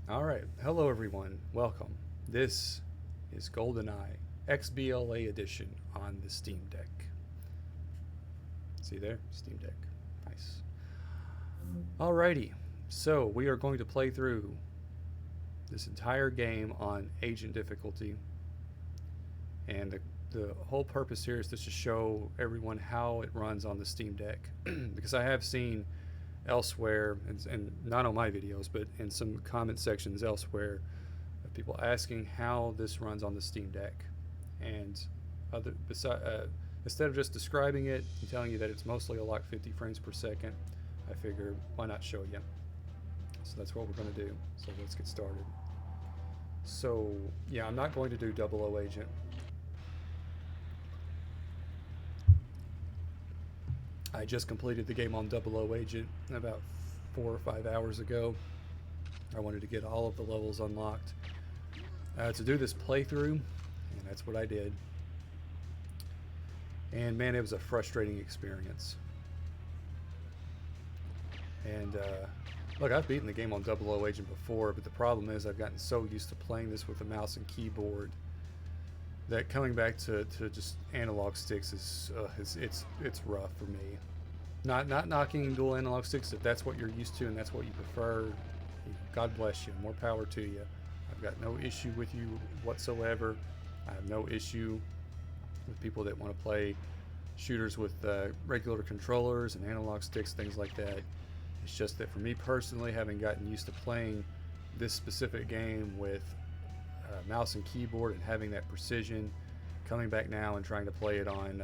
Alright, hello everyone, welcome. This is GoldenEye XBLA edition on the Steam Deck. See there? Steam Deck. Nice. Alrighty, so we are going to play through this entire game on Agent difficulty. And the whole purpose here is just to show everyone how it runs on the Steam Deck. Because I have seen elsewhere, and not on my videos, but in some comment sections elsewhere, of people asking how this runs on the Steam Deck. And instead of just describing it and telling you that it's mostly a lock 50 frames per second, I figure why not show you. So that's what we're going to do. So let's get started. So yeah, I'm not going to do 00 Agent. I just completed the game on 00 Agent about 4 or 5 hours ago. I wanted to get all of the levels unlocked to do this playthrough, and that's what I did. And man, it was a frustrating experience. And look, I've beaten the game on 00 Agent before, but the problem is I've gotten so used to playing this with a mouse and keyboard that coming back to just analog sticks is it's rough for me. Not knocking dual analog sticks if that's what you're used to and that's what you prefer. God bless you. More power to you. I've got no issue with you whatsoever. I have no issue with people that want to play shooters with regular controllers and analog sticks, things like that. It's just that for me personally, having gotten used to playing this specific game with mouse and keyboard and having that precision, coming back now and trying to play it on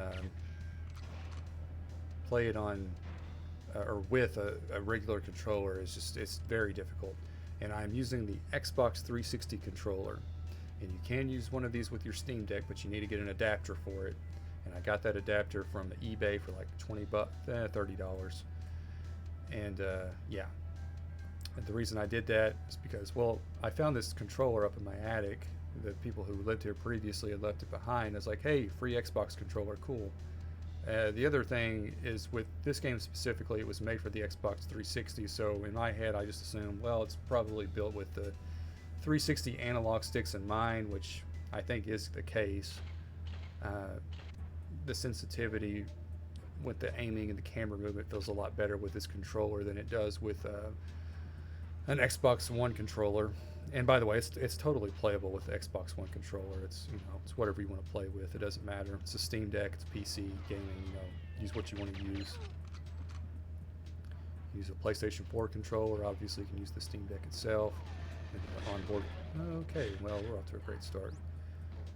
or with a regular controller it's very difficult. And I'm using the Xbox 360 controller, and you can use one of these with your Steam Deck, but you need to get an adapter for it. And I got that adapter from eBay for like $30. And yeah. And the reason I did that is because, well, I found this controller up in my attic. The people who lived here previously had left it behind. I was like, hey, free Xbox controller, cool. The other thing is with this game specifically, it was made for the Xbox 360, so in my head I just assumed, well, it's probably built with the 360 analog sticks in mind, which I think is the case. The sensitivity with the aiming and the camera movement feels a lot better with this controller than it does with an Xbox One controller. And by the way, it's totally playable with the Xbox One controller. It's it's whatever you want to play with. It doesn't matter. It's a Steam Deck. It's PC gaming. Use what you want to use. Use a PlayStation 4 controller. Obviously, you can use the Steam Deck itself. And the onboard. Okay, well, we're off to a great start.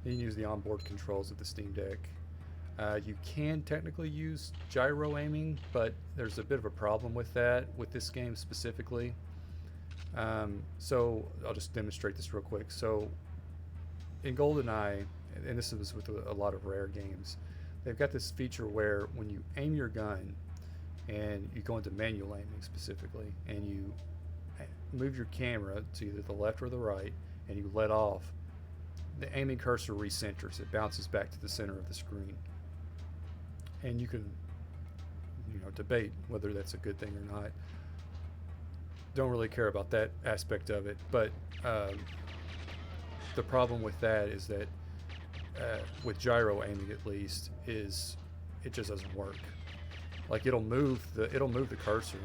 You can use the onboard controls of the Steam Deck. You can technically use gyro aiming, but there's a bit of a problem with that with this game specifically. So I'll just demonstrate this real quick. So in GoldenEye, and this is with a lot of rare games, they've got this feature where when you aim your gun and you go into manual aiming specifically, and you move your camera to either the left or the right, and you let off, the aiming cursor recenters. It bounces back to the center of the screen. And you can debate whether that's a good thing or not. Don't really care about that aspect of it, but the problem with that is that with gyro aiming at least, is it just doesn't work. Like it'll move the cursor,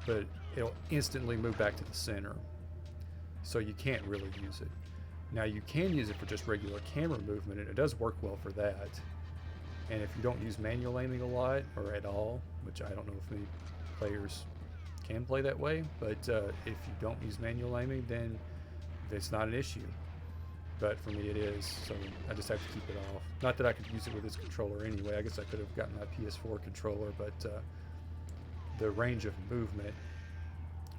but it'll instantly move back to the center, so you can't really use it. Now you can use it for just regular camera movement, and it does work well for that. And if you don't use manual aiming a lot or at all, which I don't know if many players can play that way, but if you don't use manual aiming, then it's not an issue. But for me it is, so I just have to keep it off. Not that I could use it with this controller anyway. I guess I could have gotten my PS4 controller, but the range of movement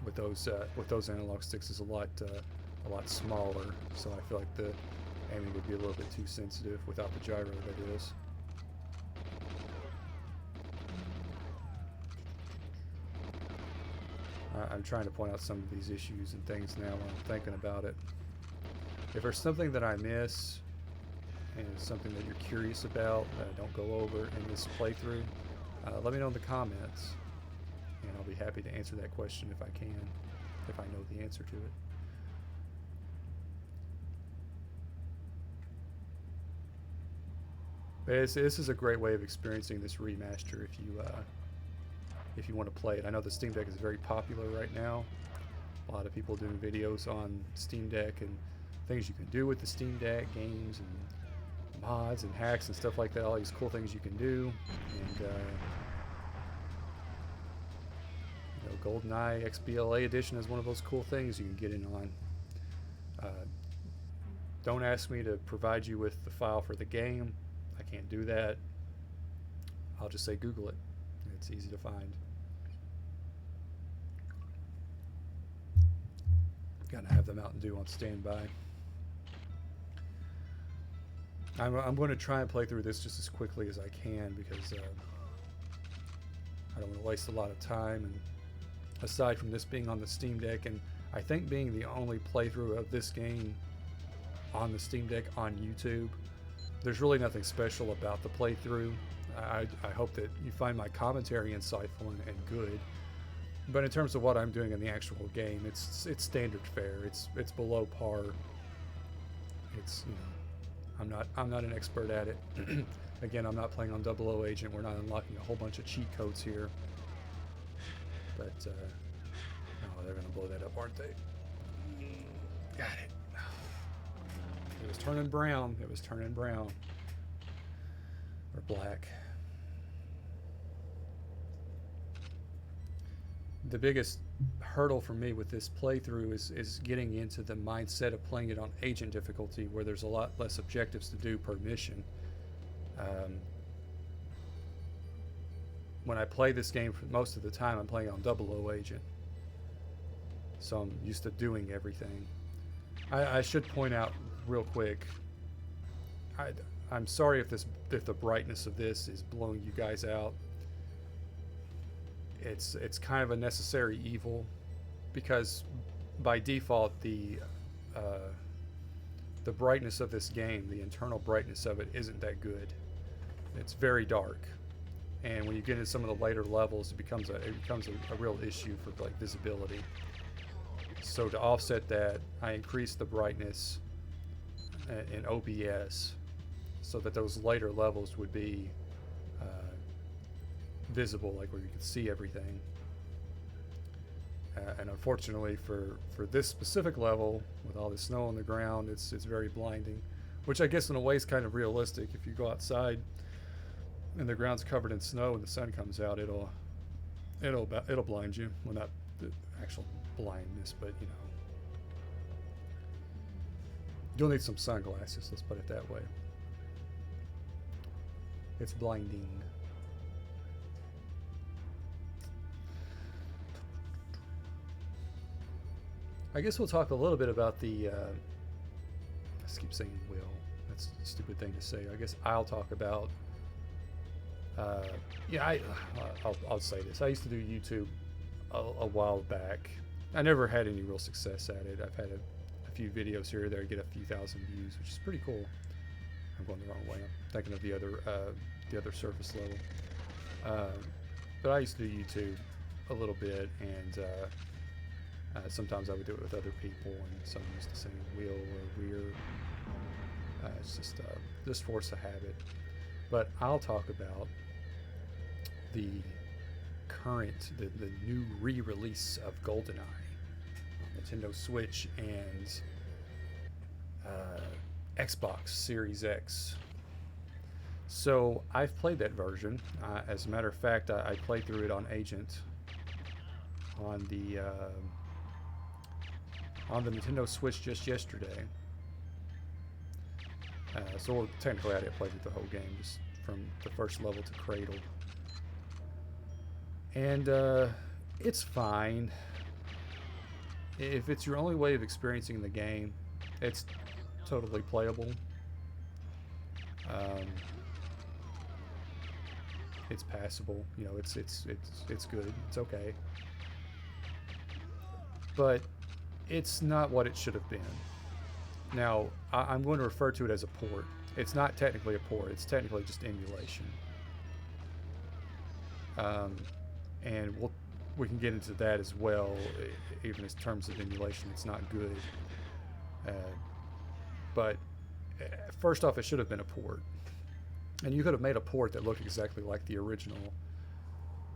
with those analog sticks is a lot smaller. So I feel like the aiming would be a little bit too sensitive without the gyro, that is. I'm trying to point out some of these issues and things now when I'm thinking about it. If there's something that I miss and it's something that you're curious about that I don't go over in this playthrough, let me know in the comments, and I'll be happy to answer that question if I can, if I know the answer to it. But this is a great way of experiencing this remaster if you want to play it. I know the Steam Deck is very popular right now. A lot of people doing videos on Steam Deck and things you can do with the Steam Deck, games and mods and hacks and stuff like that. All these cool things you can do. And you know, GoldenEye XBLA edition is one of those cool things you can get in on. Don't ask me to provide you with the file for the game. I can't do that. I'll just say Google it. It's easy to find. Gotta have the Mountain Dew on standby. I'm going to try and play through this just as quickly as I can because I don't want to waste a lot of time. And aside from this being on the Steam Deck, and I think being the only playthrough of this game on the Steam Deck on YouTube, there's really nothing special about the playthrough. I hope that you find my commentary insightful and good. But in terms of what I'm doing in the actual game, it's standard fare. It's below par. It's, you know, I'm not an expert at it. Again, I'm not playing on 00 Agent. We're not unlocking a whole bunch of cheat codes here. But oh, they're gonna blow that up, aren't they? Got it. It was turning brown. It was turning brown. Or black. The biggest hurdle for me with this playthrough is getting into the mindset of playing it on agent difficulty, where there's a lot less objectives to do per mission. When I play this game, for most of the time I'm playing on 00 Agent, so I'm used to doing everything. I should point out real quick, I'm sorry if the brightness of this is blowing you guys out. It's kind of a necessary evil, because by default the brightness of this game, the internal brightness of it, isn't that good. It's very dark, and when you get into some of the later levels, it becomes a real issue for like visibility. So to offset that, I increased the brightness in OBS so that those later levels would be visible, like where you can see everything. And unfortunately for this specific level, with all the snow on the ground, it's very blinding, which I guess in a way is kind of realistic. If you go outside and the ground's covered in snow and the sun comes out, it'll blind you. Well, not the actual blindness, but you know, you'll need some sunglasses, let's put it that way. It's blinding. I guess we'll talk a little bit about the I just keep saying will. That's a stupid thing to say. I guess I'll talk about yeah, I'll say this. I used to do YouTube a while back. I never had any real success at it. I've had a few videos here or there get a few thousand views, which is pretty cool. I'm going the wrong way. I'm thinking of the other surface level. But I used to do YouTube a little bit, and sometimes I would do it with other people, and someone used to say wheel or weir. It's just force of habit. But I'll talk about the new re-release of GoldenEye on Nintendo Switch and Xbox Series X. So I've played that version. As a matter of fact, I played through it on Agent on the Nintendo Switch just yesterday. So technically I didn't play through the whole game, just from the first level to Cradle. And it's fine. If it's your only way of experiencing the game, it's totally playable. It's passable, you know. It's good. It's okay. But it's not what it should have been. Now, I'm going to refer to it as a port. It's not technically a port. It's technically just emulation. And we can get into that as well. Even in terms of emulation, it's not good. But first off, it should have been a port. And you could have made a port that looked exactly like the original,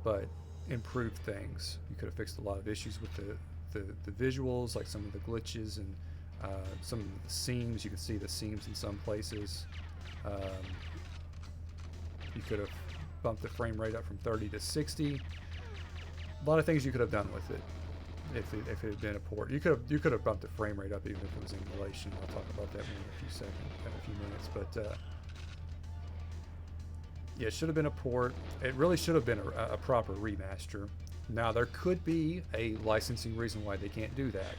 but improved things. You could have fixed a lot of issues with the visuals, like some of the glitches and some of the seams. You could see the seams in some places. You could have bumped the frame rate up from 30 to 60. A lot of things you could have done with it if it had been a port. You could have bumped the frame rate up even if it was emulation. I'll talk about that in a few minutes. But yeah, it should have been a port. It really should have been a proper remaster. Now there could be a licensing reason why they can't do that,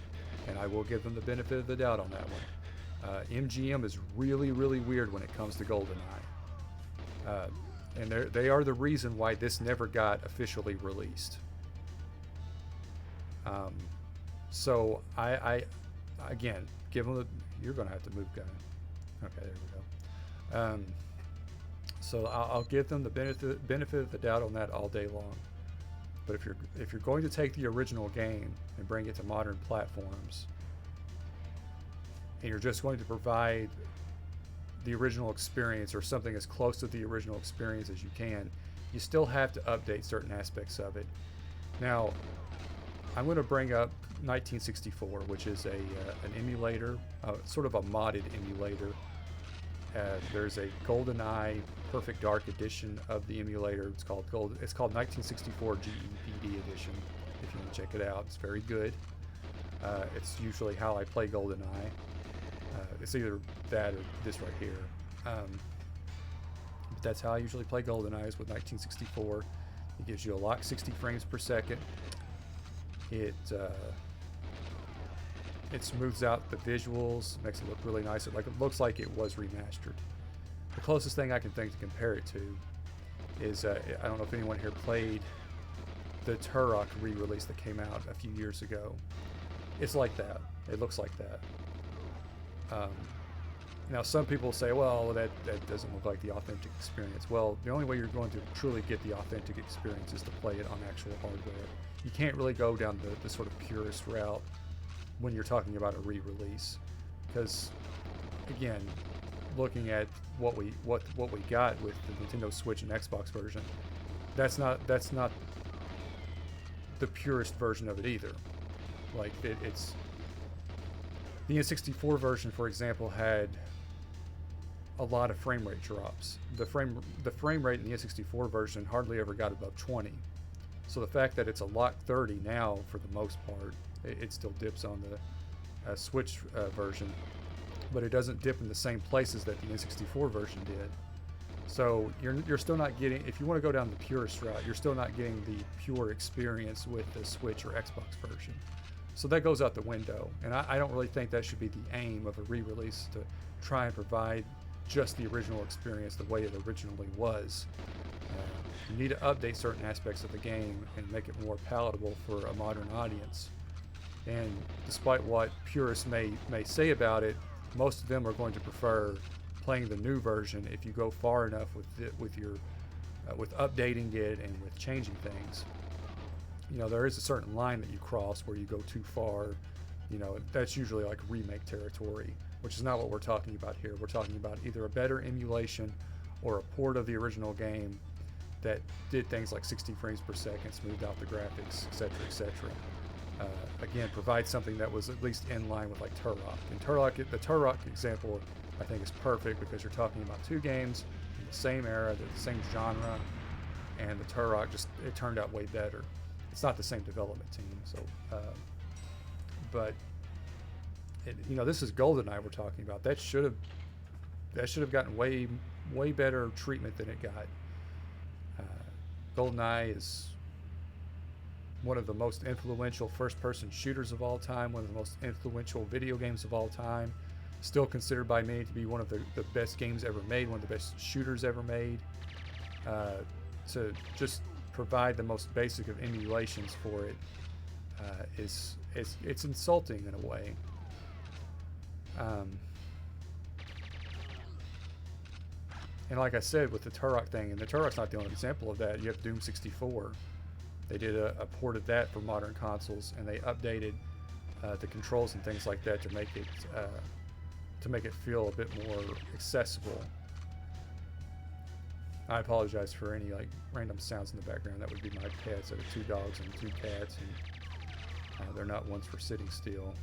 and I will give them the benefit of the doubt on that one. MGM is really, really weird when it comes to GoldenEye. And they are the reason why this never got officially released. So I again, give them you're going to have to move, guy. Okay, there we go. So I'll give them the benefit of the doubt on that all day long. But if you're going to take the original game and bring it to modern platforms, and you're just going to provide the original experience or something as close to the original experience as you can, you still have to update certain aspects of it. Now, I'm going to bring up 1964, which is an emulator, sort of a modded emulator. There's a GoldenEye Perfect Dark edition of the emulator. It's called 1964 GEPD edition. If you want to check it out, it's very good. It's usually how I play GoldenEye. It's either that or this right here. But that's how I usually play GoldenEye, is with 1964. It gives you a lock 60 frames per second. It smooths out the visuals, makes it look really nice. It looks like it was remastered. The closest thing I can think to compare it to is I don't know if anyone here played the Turok re-release that came out a few years ago. It's like that. It looks like that. Now some people say, well, that doesn't look like the authentic experience. Well, the only way you're going to truly get the authentic experience is to play it on actual hardware. You can't really go down the sort of purist route when you're talking about a re-release, because again, looking at what we got with the Nintendo Switch and Xbox version, that's not the purest version of it either. Like it's the N64 version, for example, had a lot of frame rate drops. The frame rate in the N64 version hardly ever got above 20. So the fact that it's a lock 30 now, for the most part, it still dips on the Switch version, but it doesn't dip in the same places that the N64 version did. So you're still not getting, if you want to go down the purist route, you're still not getting the pure experience with the Switch or Xbox version. So that goes out the window, and I don't really think that should be the aim of a re-release, to try and provide just the original experience the way it originally was. You need to update certain aspects of the game and make it more palatable for a modern audience. And despite what purists may say about it, most of them are going to prefer playing the new version if you go far enough with updating it and with changing things. You know, there is a certain line that you cross where you go too far. You know, that's usually like remake territory, which is not what we're talking about here. We're talking about either a better emulation or a port of the original game that did things like 60 frames per second, smoothed out the graphics, etc., etc. Again, provide something that was at least in line with like Turok. And the Turok example, I think, is perfect because you're talking about two games in the same era, the same genre, and the Turok it turned out way better. It's not the same development team, so but this is GoldenEye we're talking about. That should have gotten way better treatment than it got. GoldenEye is one of the most influential first-person shooters of all time, one of the most influential video games of all time, still considered by many to be one of the best games ever made, one of the best shooters ever made. To just provide the most basic of emulations for it it's insulting in a way. And like I said, with the Turok thing, and the Turok's not the only example of that. You have Doom 64. They did a port of that for modern consoles, and they updated the controls and things like that to make it feel a bit more accessible. I apologize for any like random sounds in the background. That would be my pets. There are 2 dogs and 2 cats, and they're not ones for sitting still.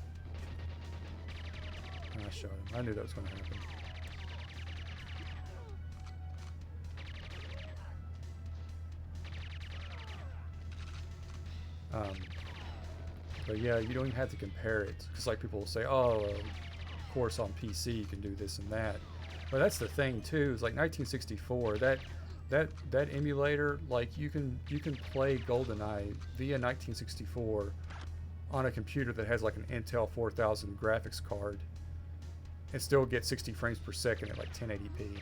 And I shot him. I knew that was going to happen. But yeah, you don't even have to compare it, because like people will say, oh, of course on PC you can do this and that. But that's the thing too. Is like 1964. That emulator, like you can play GoldenEye via 1964 on a computer that has like an Intel 4000 graphics card, and still get 60 frames per second at like 1080p.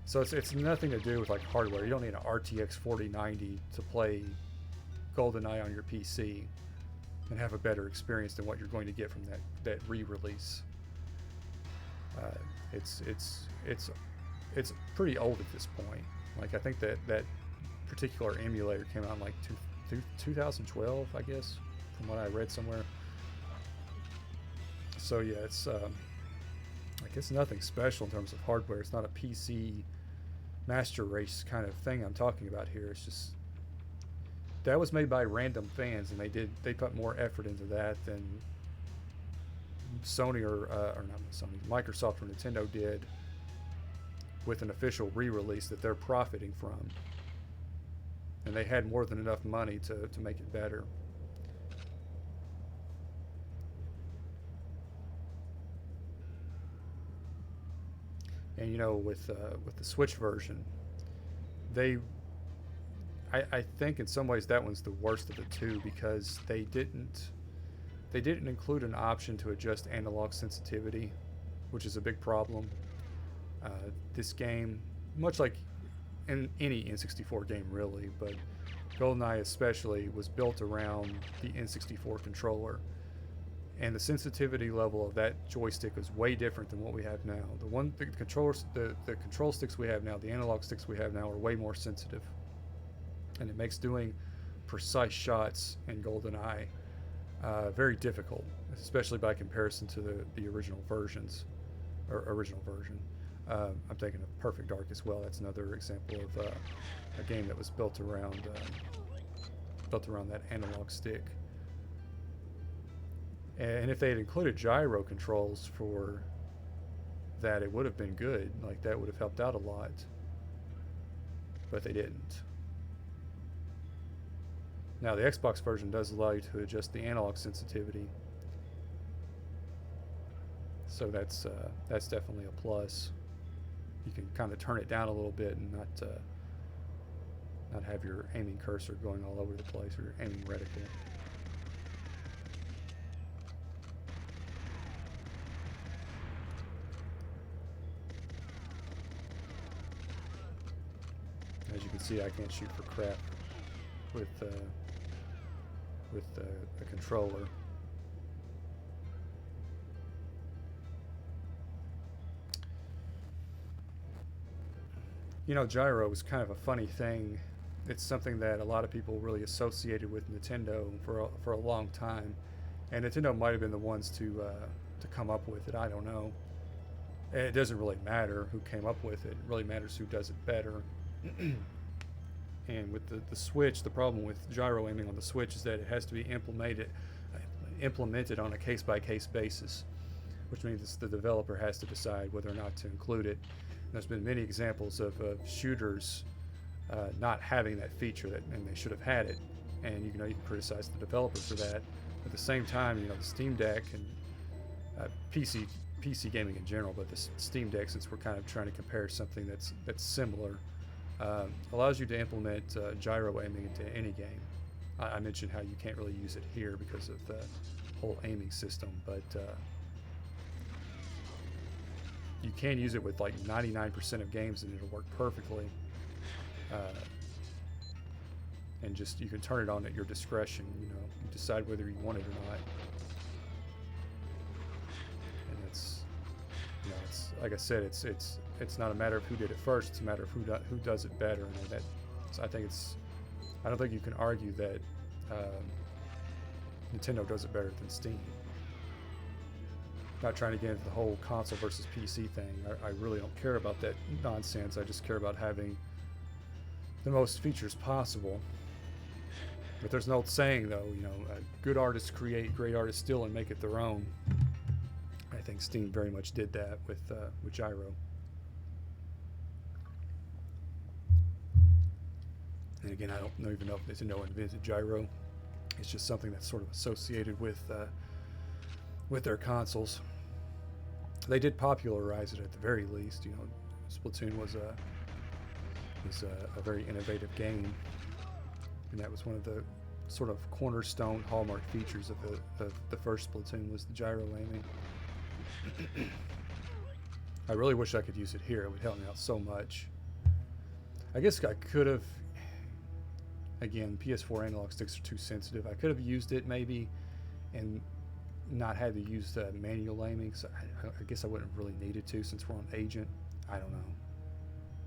So it's nothing to do with like hardware. You don't need an RTX 4090 to play GoldenEye on your PC and have a better experience than what you're going to get from that re-release. It's pretty old at this point. Like I think that particular emulator came out in like 2012, I guess, from what I read somewhere. So yeah, it's like it's nothing special in terms of hardware. It's not a PC master race kind of thing I'm talking about here. It's just that was made by random fans, and they put more effort into that than Sony or not Sony, Microsoft or Nintendo did with an official re-release that they're profiting from. And they had more than enough money to make it better. And you know, with the Switch version, I think in some ways that one's the worst of the two, because they didn't include an option to adjust analog sensitivity, which is a big problem. This game, much like in any N64 game really, but GoldenEye especially, was built around the N64 controller, and the sensitivity level of that joystick is way different than what we have now. The control sticks we have now, the analog sticks we have now, are way more sensitive, and it makes doing precise shots in GoldenEye very difficult, especially by comparison to the original versions, or original version. I'm thinking of Perfect Dark as well. That's another example of a game that was built around that analog stick. And if they had included gyro controls for that, it would have been good. Like that would have helped out a lot. But they didn't. Now the Xbox version does allow you to adjust the analog sensitivity, so that's definitely a plus. You can kind of turn it down a little bit and not have your aiming cursor going all over the place, or your aiming reticle. As you can see, I can't shoot for crap with a controller. You know, gyro is kind of a funny thing. It's something that a lot of people really associated with Nintendo for a long time, and Nintendo might have been the ones to come up with it. I don't know. It doesn't really matter who came up with it. It really matters who does it better. And with the Switch, the problem with gyro aiming on the Switch is that it has to be implemented on a case-by-case basis, which means the developer has to decide whether or not to include it. And there's been many examples of shooters not having that feature, and they should have had it. And you can criticize the developer for that. At the same time, the Steam Deck and PC gaming in general, but the Steam Deck, since we're kind of trying to compare something that's similar, allows you to implement gyro aiming into any game. I mentioned how you can't really use it here because of the whole aiming system, but you can use it with like 99% of games, and it'll work perfectly. And just you can turn it on at your discretion. You decide whether you want it or not. And it's like I said, it's not a matter of who did it first. It's a matter of who does it better. And I don't think you can argue that Nintendo does it better than Steam. Not trying to get into the whole console versus PC thing. I really don't care about that nonsense. I just care about having the most features possible. But there's an old saying, though, you know, good artists create, great artists steal and make it their own. I think Steam very much did that with Gyro. And again, I don't even know if Nintendo invented Gyro. It's just something that's sort of associated with their consoles. They did popularize it at the very least. You know, Splatoon was a very innovative game, and that was one of the sort of cornerstone hallmark features of the first Splatoon was the gyro aiming. I really wish I could use it here. It would help me out so much. I guess I could have. Again, PS4 analog sticks are too sensitive. I could have used it maybe, and not had to use the manual aiming. So I guess I wouldn't have really needed to since we're on Agent. I don't know.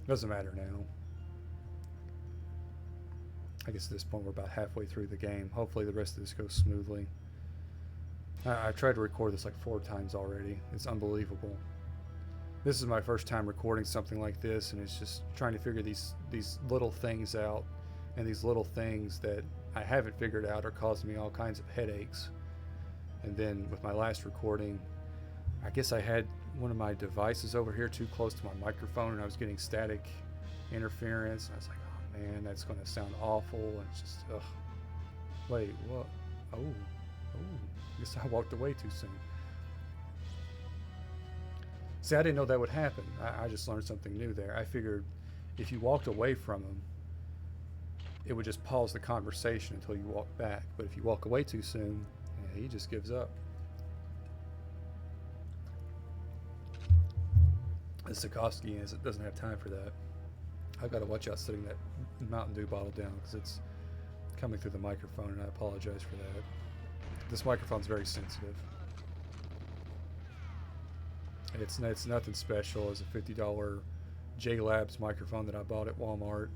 Doesn't matter now. I guess at this point we're about halfway through the game. Hopefully the rest of this goes smoothly. I've tried to record this like 4 times already. It's unbelievable. This is my first time recording something like this, and it's just trying to figure these little things out, and these little things that I haven't figured out are causing me all kinds of headaches. And then with my last recording, I guess I had one of my devices over here too close to my microphone, and I was getting static interference. And I was like, oh man, that's going to sound awful. And it's just, ugh. Wait, what? Oh, I guess I walked away too soon. See, I didn't know that would happen. I just learned something new there. I figured if you walked away from him, it would just pause the conversation until you walk back. But if you walk away too soon, yeah, he just gives up. As Sikorsky is, it doesn't have time for that. I've got to watch out setting that Mountain Dew bottle down because it's coming through the microphone, and I apologize for that. This microphone's very sensitive. It's nothing special. It's a $50 J-Labs microphone that I bought at Walmart.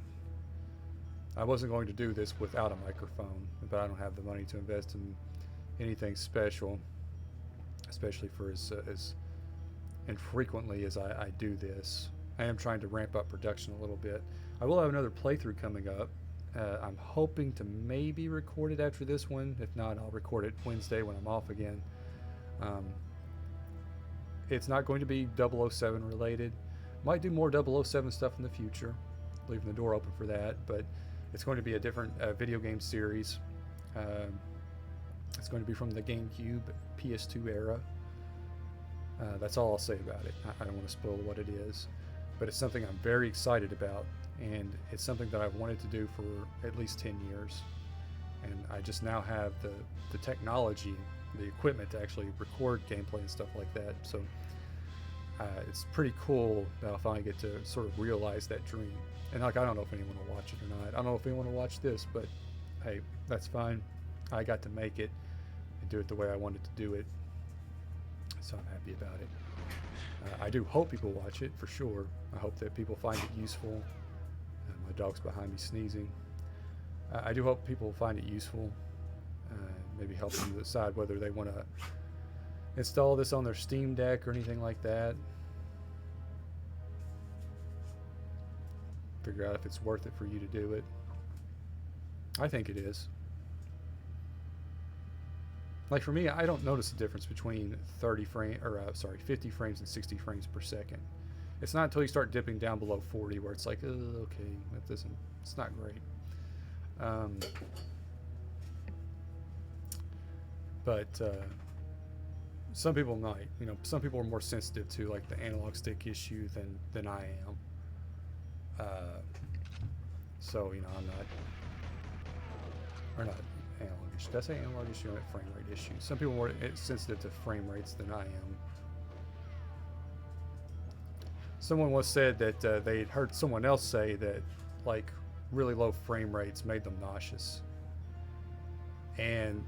I wasn't going to do this without a microphone, but I don't have the money to invest in anything special, especially for as infrequently as I do this. I am trying to ramp up production a little bit. I will have another playthrough coming up. I'm hoping to maybe record it after this one. If not, I'll record it Wednesday when I'm off again. It's not going to be 007 related. Might do more 007 stuff in the future, leaving the door open for that, but it's going to be a different video game series. It's going to be from the GameCube, PS2 era. That's all I'll say about it. I don't want to spoil what it is, but it's something I'm very excited about, and it's something that I've wanted to do for at least 10 years. And I just now have the technology, the equipment to actually record gameplay and stuff like that. So it's pretty cool that I'll finally get to sort of realize that dream. And like, I don't know if anyone will watch it or not. I don't know if anyone will watch this, but hey, that's fine. I got to make it and do it the way I wanted to do it. So I'm happy about it. I do hope people watch it for sure. I hope that people find it useful. My dog's behind me sneezing. I do hope people find it useful. Maybe help them decide whether they want to install this on their Steam Deck or anything like that. Figure out if it's worth it for you to do it. I think it is. Like for me, I don't notice a difference between 50 frames and 60 frames per second. It's not until you start dipping down below 40 where it's like, oh, okay, it's not great. But some people might, some people are more sensitive to like the analog stick issue than I am. So I'm not analog issue. Did I say analog issue? I meant frame rate issue. Some people are more sensitive to frame rates than I am. Someone once said that they had heard someone else say that like really low frame rates made them nauseous, and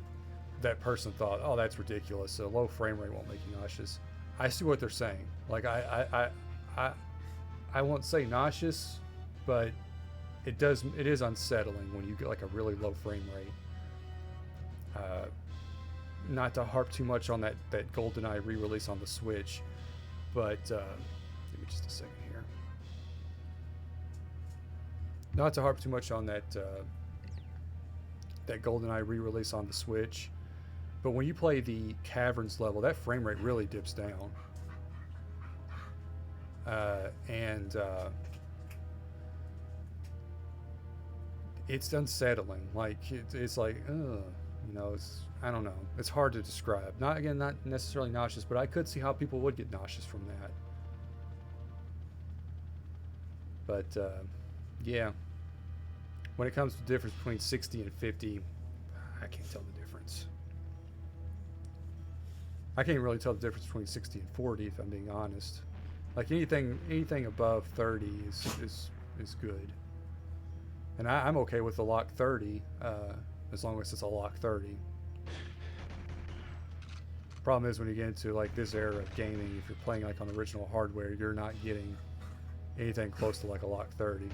that person thought, oh, that's ridiculous. A low frame rate won't make you nauseous. I see what they're saying. Like I won't say nauseous, but it is unsettling when you get like a really low frame rate. not to harp too much on that GoldenEye re-release on the Switch, but give me just a second here. Not to harp too much on that GoldenEye re-release on the Switch, but when you play the Caverns level, that frame rate really dips down, and it's unsettling. Like it's like, I don't know. It's hard to describe. Not necessarily nauseous, but I could see how people would get nauseous from that. But yeah, when it comes to the difference between 60 and 50, I can't tell the difference. I can't really tell the difference between 60 and 40, if I'm being honest. Like anything above 30 is good. And I'm okay with the lock 30, as long as it's a lock 30. Problem is when you get into like this era of gaming, if you're playing like on original hardware, you're not getting anything close to like a lock 30.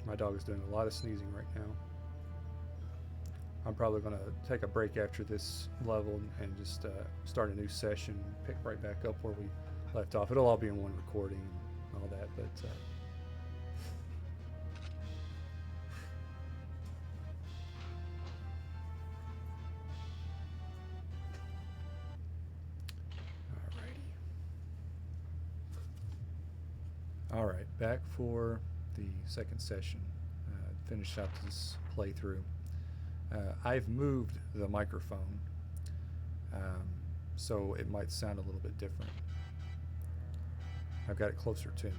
My dog is doing a lot of sneezing right now. I'm probably going to take a break after this level and just start a new session, pick right back up where we left off. It'll all be in one recording and all that, but all right, back for the second session. Finish out this playthrough. I've moved the microphone, so it might sound a little bit different. I've got it closer to me.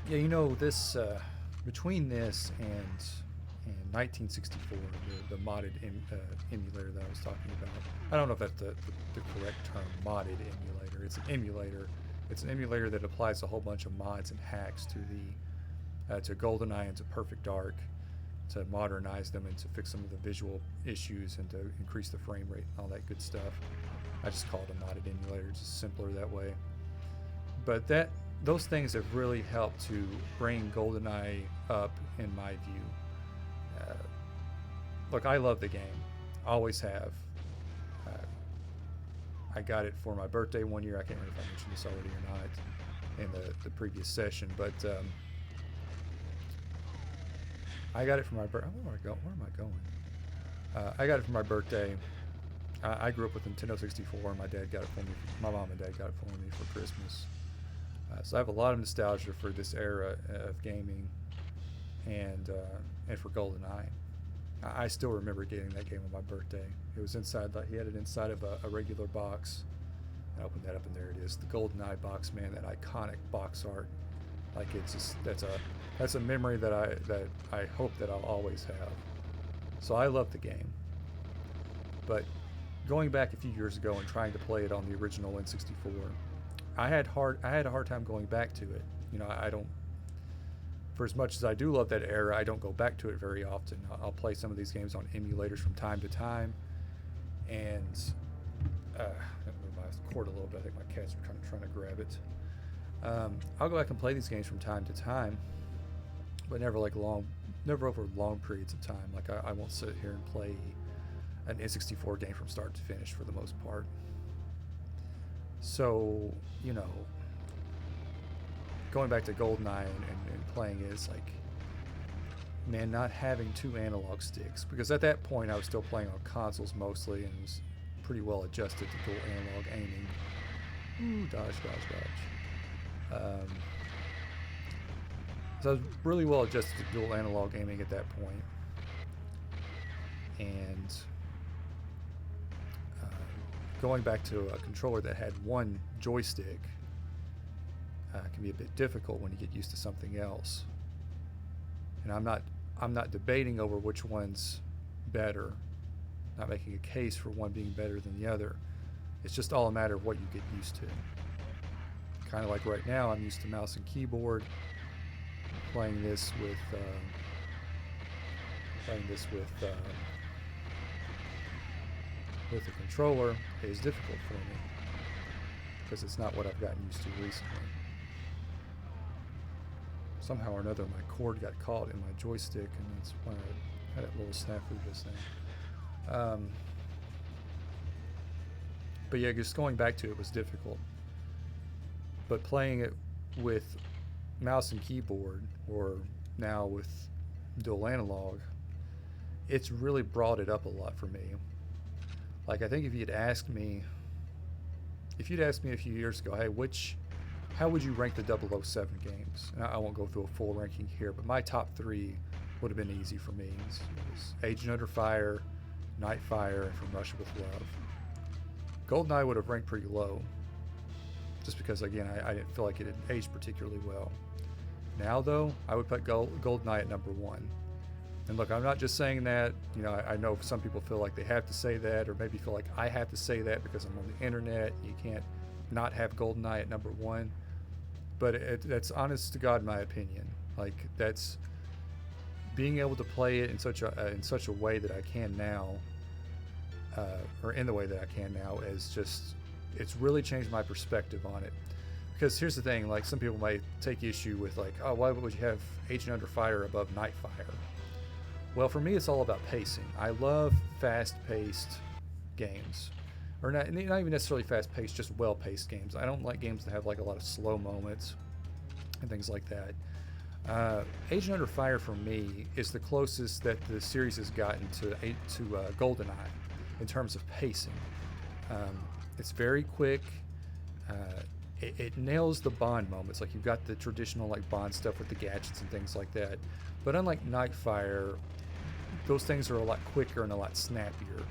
Yeah, this between this and 1964, the modded emulator that I was talking about. I don't know if that's the correct term, modded emulator. It's an emulator. It's an emulator that applies a whole bunch of mods and hacks to to GoldenEye and to Perfect Dark, to modernize them and to fix some of the visual issues and to increase the frame rate and all that good stuff. I just call it a modded emulator. It's just simpler that way. But those things have really helped to bring GoldenEye up in my view. Look, I love the game. Always have. I got it for my birthday one year. I can't remember if I mentioned this already or not in the previous session, but I got it for my birthday. Where am I going? I got it for my birthday. I grew up with Nintendo 64. My dad got it for me. My mom and dad got it for me for Christmas. So I have a lot of nostalgia for this era of gaming, and for GoldenEye. I still remember getting that game on my birthday. It was inside, he had it inside of a regular box. I opened that up and there it is, the GoldenEye box, man, that iconic box art. Like it's just, that's a memory that I hope that I'll always have. So I love the game. But going back a few years ago and trying to play it on the original N64, I had a hard time going back to it. I don't, for as much as I do love that era, I don't go back to it very often. I'll play some of these games on emulators from time to time, and I'm gonna move my cord a little bit. I think my cats are kind of trying to grab it. I'll go back and play these games from time to time, but never over long periods of time. Like I won't sit here and play an N64 game from start to finish for the most part. So, going back to GoldenEye and playing it, it's like, man, not having two analog sticks, because at that point I was still playing on consoles mostly and was pretty well adjusted to dual analog aiming. Ooh, dodge. So I was really well adjusted to dual analog aiming at that point. And going back to a controller that had one joystick can be a bit difficult when you get used to something else. And I'm not debating over which one's better, not making a case for one being better than the other. It's just all a matter of what you get used to. Kind of like right now, I'm used to mouse and keyboard. Playing this with the controller is difficult for me because it's not what I've gotten used to recently. somehow or another my cord got caught in my joystick, and that's why I had that little snafu just now. But yeah, just going back to it was difficult. But playing it with mouse and keyboard, or now with dual analog, it's really brought it up a lot for me. Like, I think if you'd asked me a few years ago, hey, how would you rank the 007 games? And I won't go through a full ranking here, but my top 3 would have been easy for me. It was Agent Under Fire, Nightfire, and From Russia with Love. GoldenEye would have ranked pretty low, just because, again, I didn't feel like it had aged particularly well. Now, though, I would put GoldenEye at number 1. And look, I'm not just saying that. I know some people feel like they have to say that, or maybe feel like I have to say that because I'm on the internet. You can't not have GoldenEye at number 1. But that's honest to God, my opinion. Like, that's being able to play it in such a way that I can now, or in the way that I can now, is just, it's really changed my perspective on it. Because here's the thing, like, some people might take issue with, like, oh, why would you have Agent Under Fire above Nightfire? Well, for me, it's all about pacing. I love fast-paced games. Or not even necessarily fast-paced, just well-paced games. I don't like games that have, like, a lot of slow moments and things like that. Agent Under Fire, for me, is the closest that the series has gotten to GoldenEye in terms of pacing. It's very quick. It nails the Bond moments. Like, you've got the traditional, like, Bond stuff with the gadgets and things like that. But unlike Nightfire, those things are a lot quicker and a lot snappier.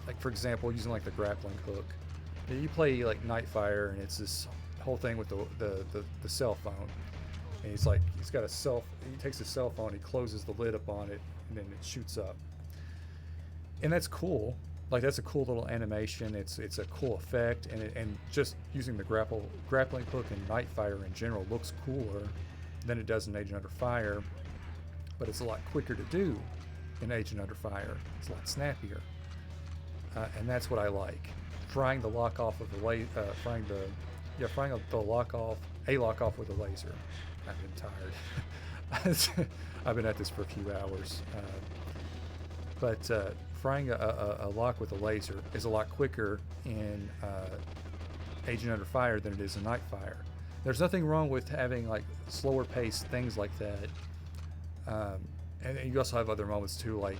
Like, for example, using, like, the grappling hook. You play, like, Nightfire, and it's this whole thing with the cell phone. And he takes his cell phone, he closes the lid up on it, and then it shoots up. And that's cool. Like, that's a cool little animation. It's a cool effect, and just using the grappling hook in Nightfire in general looks cooler than it does in Agent Under Fire, but it's a lot quicker to do in Agent Under Fire. It's a lot snappier, and that's what I like. Frying the lock off of the lock off with a laser. I've been tired. I've been at this for a few hours, but frying a lock with a laser is a lot quicker in Agent Under Fire than it is in Nightfire. There's nothing wrong with having, like, slower paced things like that, and you also have other moments too, like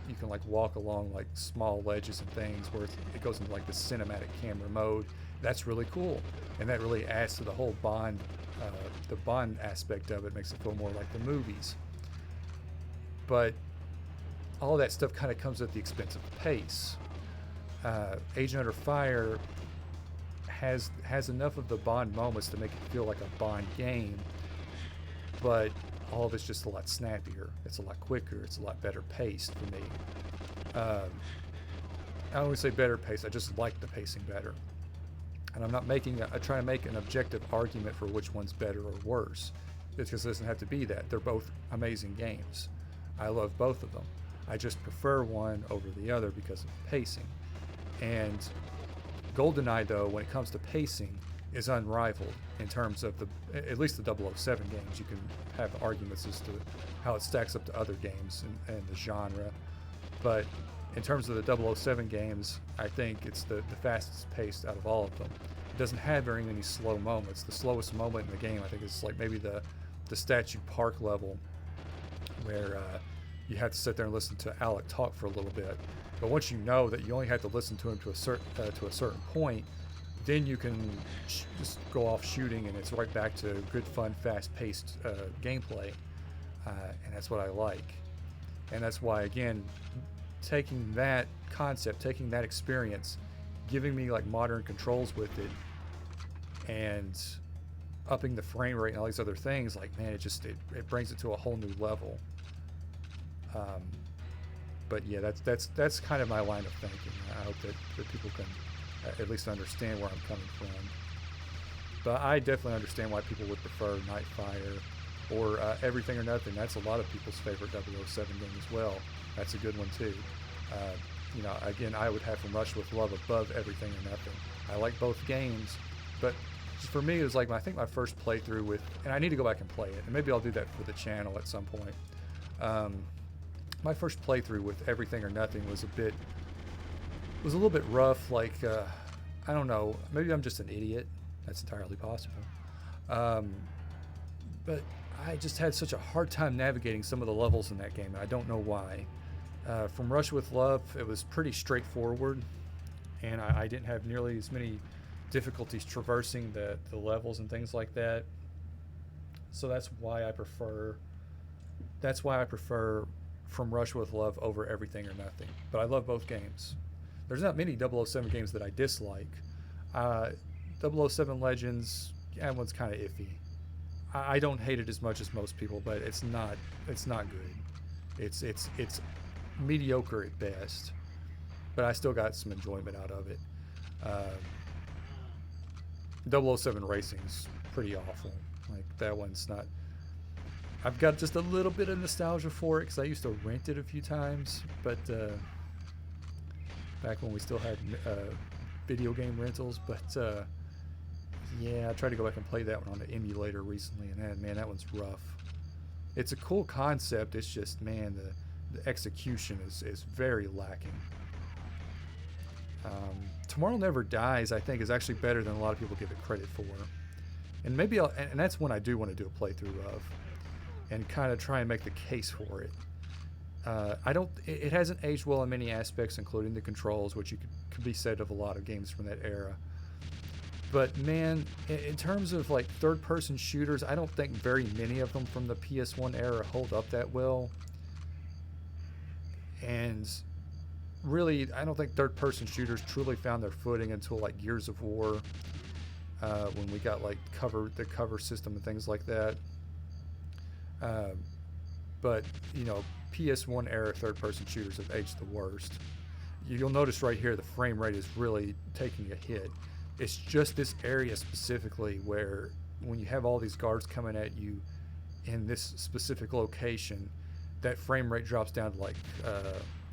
you can, like, walk along, like, small ledges and things where it goes into, like, the cinematic camera mode. That's really cool, and that really adds to the whole Bond, the Bond aspect of it. Makes it feel more like the movies. But all that stuff kind of comes at the expense of the pace. Agent Under Fire has enough of the Bond moments to make it feel like a Bond game, but all of it's just a lot snappier. It's a lot quicker. It's a lot better paced for me. I don't want to say better paced. I just like the pacing better. And I'm not trying to make an objective argument for which one's better or worse. It's because it doesn't have to be that. They're both amazing games. I love both of them. I just prefer one over the other because of pacing. And GoldenEye, though, when it comes to pacing, is unrivaled in terms of at least the 007 games. You can have arguments as to how it stacks up to other games and the genre. But in terms of the 007 games, I think it's the fastest paced out of all of them. It doesn't have very many slow moments. The slowest moment in the game, I think, is like maybe the Statue Park level, where you have to sit there and listen to Alec talk for a little bit. But once you know that you only have to listen to him to a certain point, then you can just go off shooting, and it's right back to good, fun, fast-paced gameplay, and that's what I like. And that's why, again, taking that concept, taking that experience, giving me, like, modern controls with it, and upping the frame rate and all these other things, like, man, it brings it to a whole new level. But yeah, that's kind of my line of thinking. I hope that people can at least understand where I'm coming from. But I definitely understand why people would prefer Nightfire or Everything or Nothing. That's a lot of people's favorite 007 game as well. That's a good one too. Again, I would have From Russia with Love above Everything or Nothing. I like both games, but for me, it was like I think my first playthrough with, and I need to go back and play it, and maybe I'll do that for the channel at some point. My first playthrough with Everything or Nothing was a little bit rough. Like I don't know, maybe I'm just an idiot. That's entirely possible. But I just had such a hard time navigating some of the levels in that game, and I don't know why. From Rush with Love, it was pretty straightforward, and I didn't have nearly as many difficulties traversing the levels and things like that. So that's why I prefer From Rush with Love over Everything or Nothing. But I love both games. There's not many 007 games that I dislike. 007 Legends, that one's kind of iffy. I don't hate it as much as most people, but it's not good. It's mediocre at best, but I still got some enjoyment out of it. 007 Racing's pretty awful. Like, that one's not. I've got just a little bit of nostalgia for it because I used to rent it a few times, but back when we still had video game rentals. But yeah, I tried to go back and play that one on the emulator recently, and man, that one's rough. It's a cool concept. It's just, man, the execution is very lacking. Tomorrow Never Dies, I think, is actually better than a lot of people give it credit for. And maybe and that's when I do want to do a playthrough of, and kind of try and make the case for it. It hasn't aged well in many aspects, including the controls, which could be said of a lot of games from that era. But man, in terms of like third-person shooters, I don't think very many of them from the PS1 era hold up that well. And really, I don't think third-person shooters truly found their footing until like Gears of War, when we got like the cover system and things like that. But you know, PS1 era third-person shooters have aged the worst. You'll notice right here the frame rate is really taking a hit. It's just this area specifically where when you have all these guards coming at you in this specific location, that frame rate drops down to like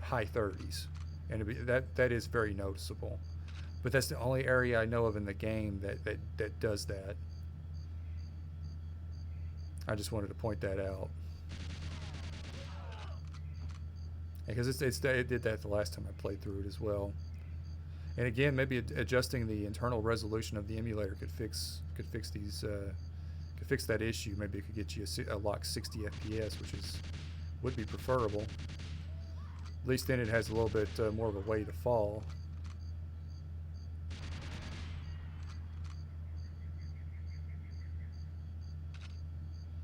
high 30s, and that is very noticeable. But that's the only area I know of in the game that does that. I just wanted to point that out, because it did that the last time I played through it as well. And again, maybe adjusting the internal resolution of the emulator could fix that issue. Maybe it could get you a locked 60 FPS, which would be preferable. At least then it has a little bit more of a way to fall.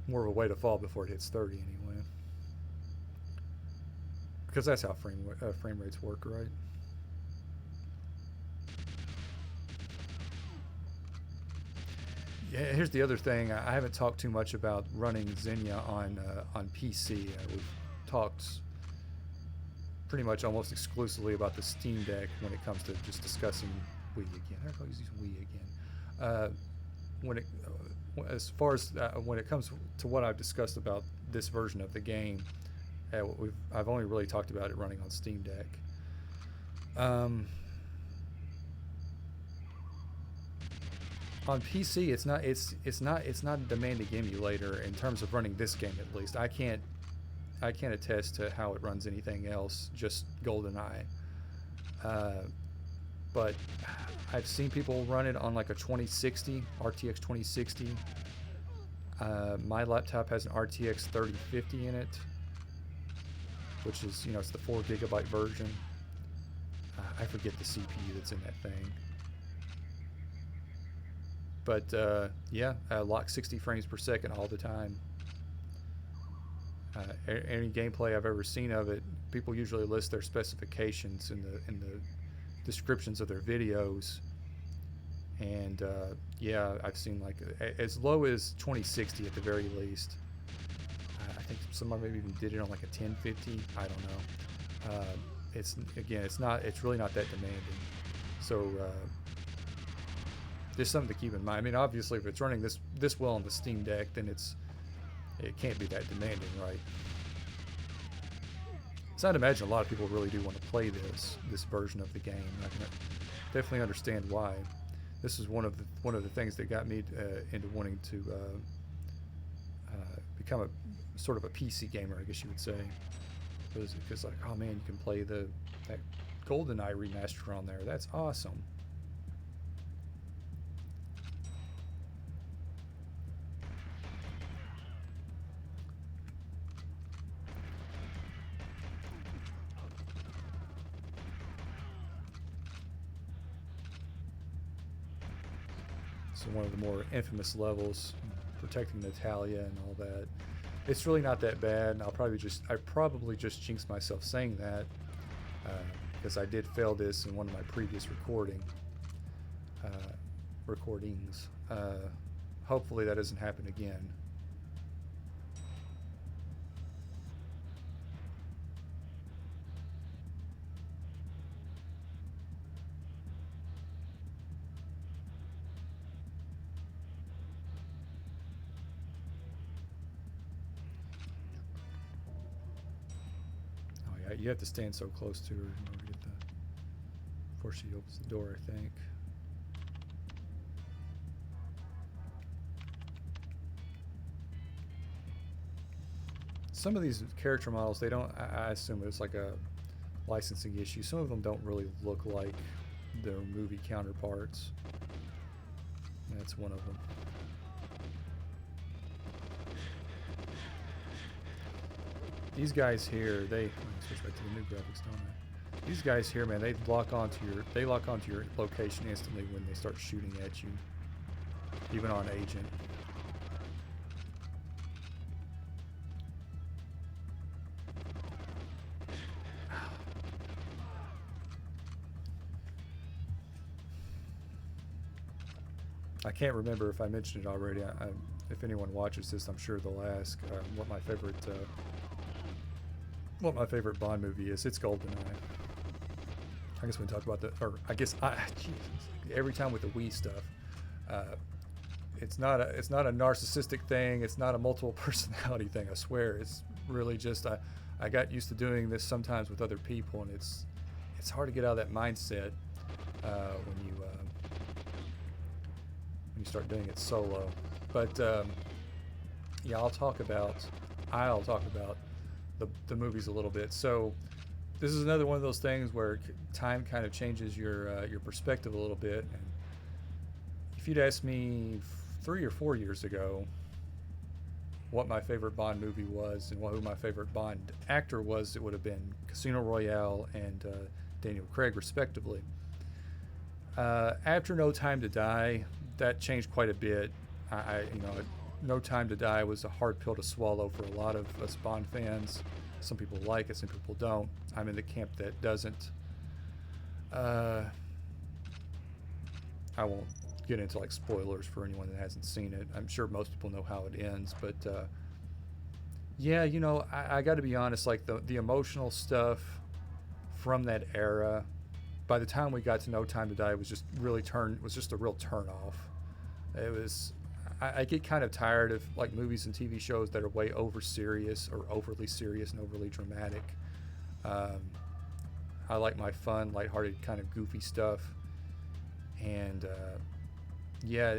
More of a way to fall before it hits 30 anyway. Because that's how frame rates work, right? Yeah, here's the other thing. I haven't talked too much about running Xenia on PC. We've talked pretty much almost exclusively about the Steam Deck when it comes to just discussing Wii again. I always use Wii again. As far as when it comes to what I've discussed about this version of the game, I've only really talked about it running on Steam Deck. On PC, it's not a demanding emulator in terms of running this game, at least. I can't attest to how it runs anything else, just GoldenEye. But I've seen people run it on like a 2060, RTX 2060. My laptop has an RTX 3050 in it, which is, it's the 4 GB version. I forget the CPU that's in that thing. But yeah, lock 60 frames per second all the time. Any gameplay I've ever seen of it, people usually list their specifications in the descriptions of their videos. And yeah, I've seen like as low as 2060 at the very least. I think somebody maybe even did it on like a 1050. I don't know. It's really not that demanding. So just something to keep in mind. I mean, obviously, if it's running this well on the Steam Deck, then it can't be that demanding, right? So I'd imagine a lot of people really do want to play this version of the game. I can definitely understand why. This is one of the things that got me into wanting to become a sort of a PC gamer, I guess you would say. Because like, oh man, you can play that GoldenEye remaster on there. That's awesome. So one of the more infamous levels, protecting Natalia and all that. It's really not that bad, and I probably just jinxed myself saying that because I did fail this in one of my previous recordings. Hopefully that doesn't happen again. You have to stand so close to her in order to get before she opens the door, I think. Some of these character models, they don't, I assume it's like a licensing issue. Some of them don't really look like their movie counterparts. That's one of them. These guys here, they switch back to the new graphics, don't I? These guys here, man, they lock onto your location instantly when they start shooting at you, even on Agent. I can't remember if I mentioned it already. If anyone watches this, I'm sure they'll ask what my favorite Bond movie is. It's GoldenEye. I guess we can talk about every time with the Wii stuff, it's not a narcissistic thing. It's not a multiple personality thing. I swear, it's really just I got used to doing this sometimes with other people, and it's hard to get out of that mindset when you start doing it solo. But yeah, I'll talk about the movies a little bit. So this is another one of those things where time kind of changes your perspective a little bit. And if you'd asked me 3 or 4 years ago what my favorite Bond movie was and who my favorite Bond actor was, it would have been Casino Royale and Daniel Craig, respectively. After No Time to Die, that changed quite a bit. No Time to Die was a hard pill to swallow for a lot of us Bond fans. Some people like it, some people don't. I'm in the camp that doesn't. I won't get into like spoilers for anyone that hasn't seen it. I'm sure most people know how it ends, but yeah, I got to be honest. Like the emotional stuff from that era, by the time we got to No Time to Die, was just a real turn off. It was. I get kind of tired of like movies and TV shows that are way over serious or overly serious and overly dramatic. I like my fun, lighthearted, kind of goofy stuff. And yeah,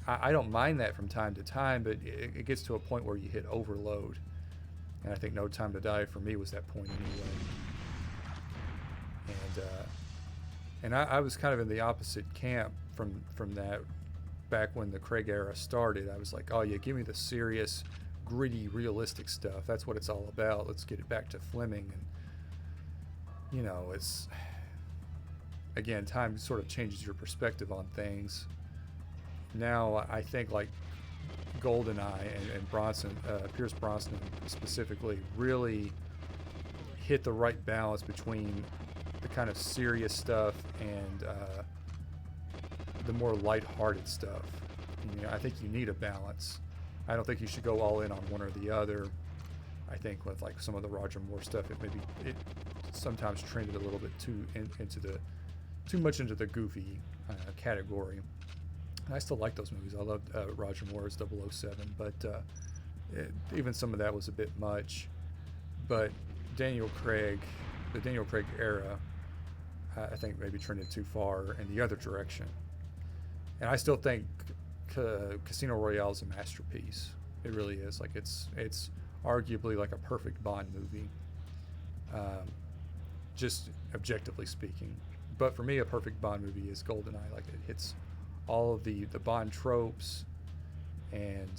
I don't mind that from time to time, but it gets to a point where you hit overload. And I think No Time to Die for me was that point anyway. And I was kind of in the opposite camp from that. Back when the Craig era started, I was like, oh yeah, give me the serious, gritty, realistic stuff. That's what it's all about. Let's get it back to Fleming. And it's, again, time sort of changes your perspective on things. Now I think like GoldenEye and Pierce Brosnan specifically, really hit the right balance between the kind of serious stuff and the more lighthearted stuff. I think you need a balance. I don't think you should go all in on one or the other. I think with like some of the Roger Moore stuff, it sometimes trended a little bit too much into the goofy category. And I still like those movies. I loved Roger Moore's 007, but even some of that was a bit much. But the Daniel Craig era, I think maybe trended too far in the other direction. And I still think Casino Royale is a masterpiece. It really is. Like it's arguably like a perfect Bond movie, just objectively speaking. But for me, a perfect Bond movie is GoldenEye. Like it hits all of the Bond tropes, and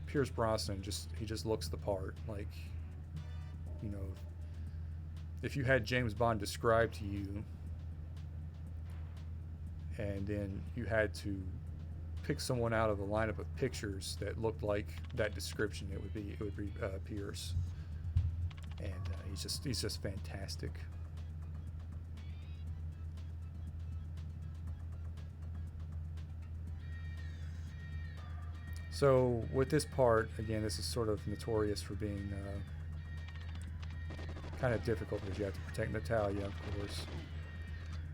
Pierce Brosnan he just looks the part. Like, you know, if you had James Bond described to you, and then you had to pick someone out of a lineup of pictures that looked like that description, it would be Pierce, and he's just fantastic. So with this part, again, this is sort of notorious for being kind of difficult because you have to protect Natalia, of course.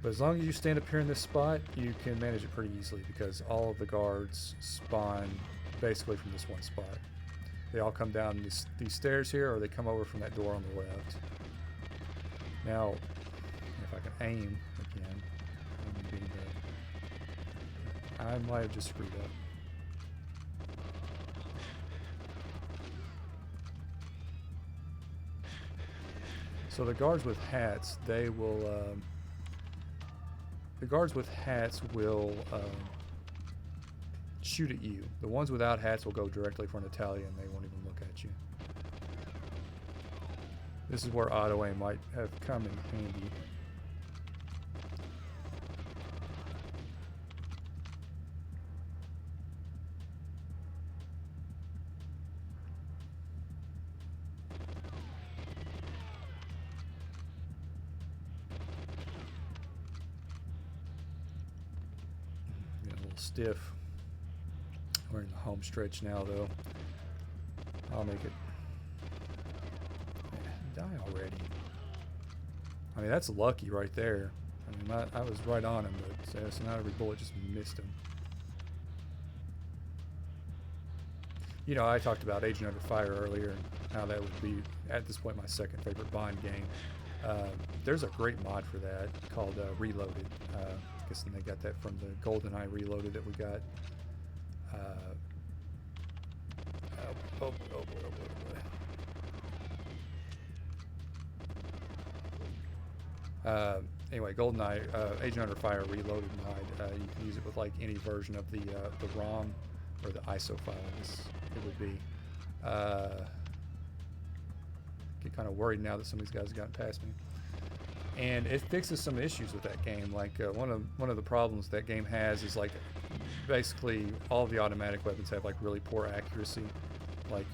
But as long as you stand up here in this spot, you can manage it pretty easily because all of the guards spawn basically from this one spot. They all come down these stairs here, or they come over from that door on the left. Now, if I can aim again, I might have just screwed up. So the guards with hats, they will. The guards with hats will shoot at you. The ones without hats will go directly for Natalia, and they won't even look at you. This is where auto aim might have come in handy. Stiff. We're in the home stretch now, though. I'll make it. Die already. I mean, that's lucky right there. I mean, I was right on him, but so not every bullet just missed him. You know, I talked about Agent Under Fire earlier and how that would be, at this point, my second favorite Bond game. There's a great mod for that called Reloaded. I guess they got that from the GoldenEye Reloaded that we got. Anyway, GoldenEye Agent Under Fire Reloaded mod. You can use it with like any version of the ROM or the ISO file. It would be. Get kind of worried now that some of these guys have gotten past me. And it fixes some issues with that game. Like one of the problems that game has is like basically all of the automatic weapons have like really poor accuracy. Like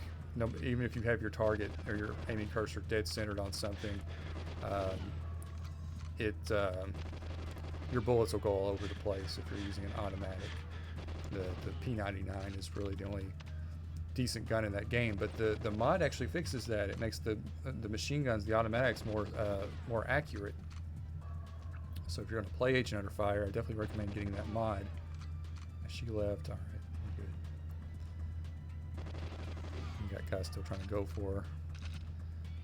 even if you have your target or your aiming cursor dead centered on something, your bullets will go all over the place if you're using an automatic. The P99 is really the only decent gun in that game, but the mod actually fixes that. It makes the machine guns, the automatics, more accurate. So if you're going to play Agent Under Fire, I definitely recommend getting that mod. She left. All right, we're good. We got guys still trying to go for her.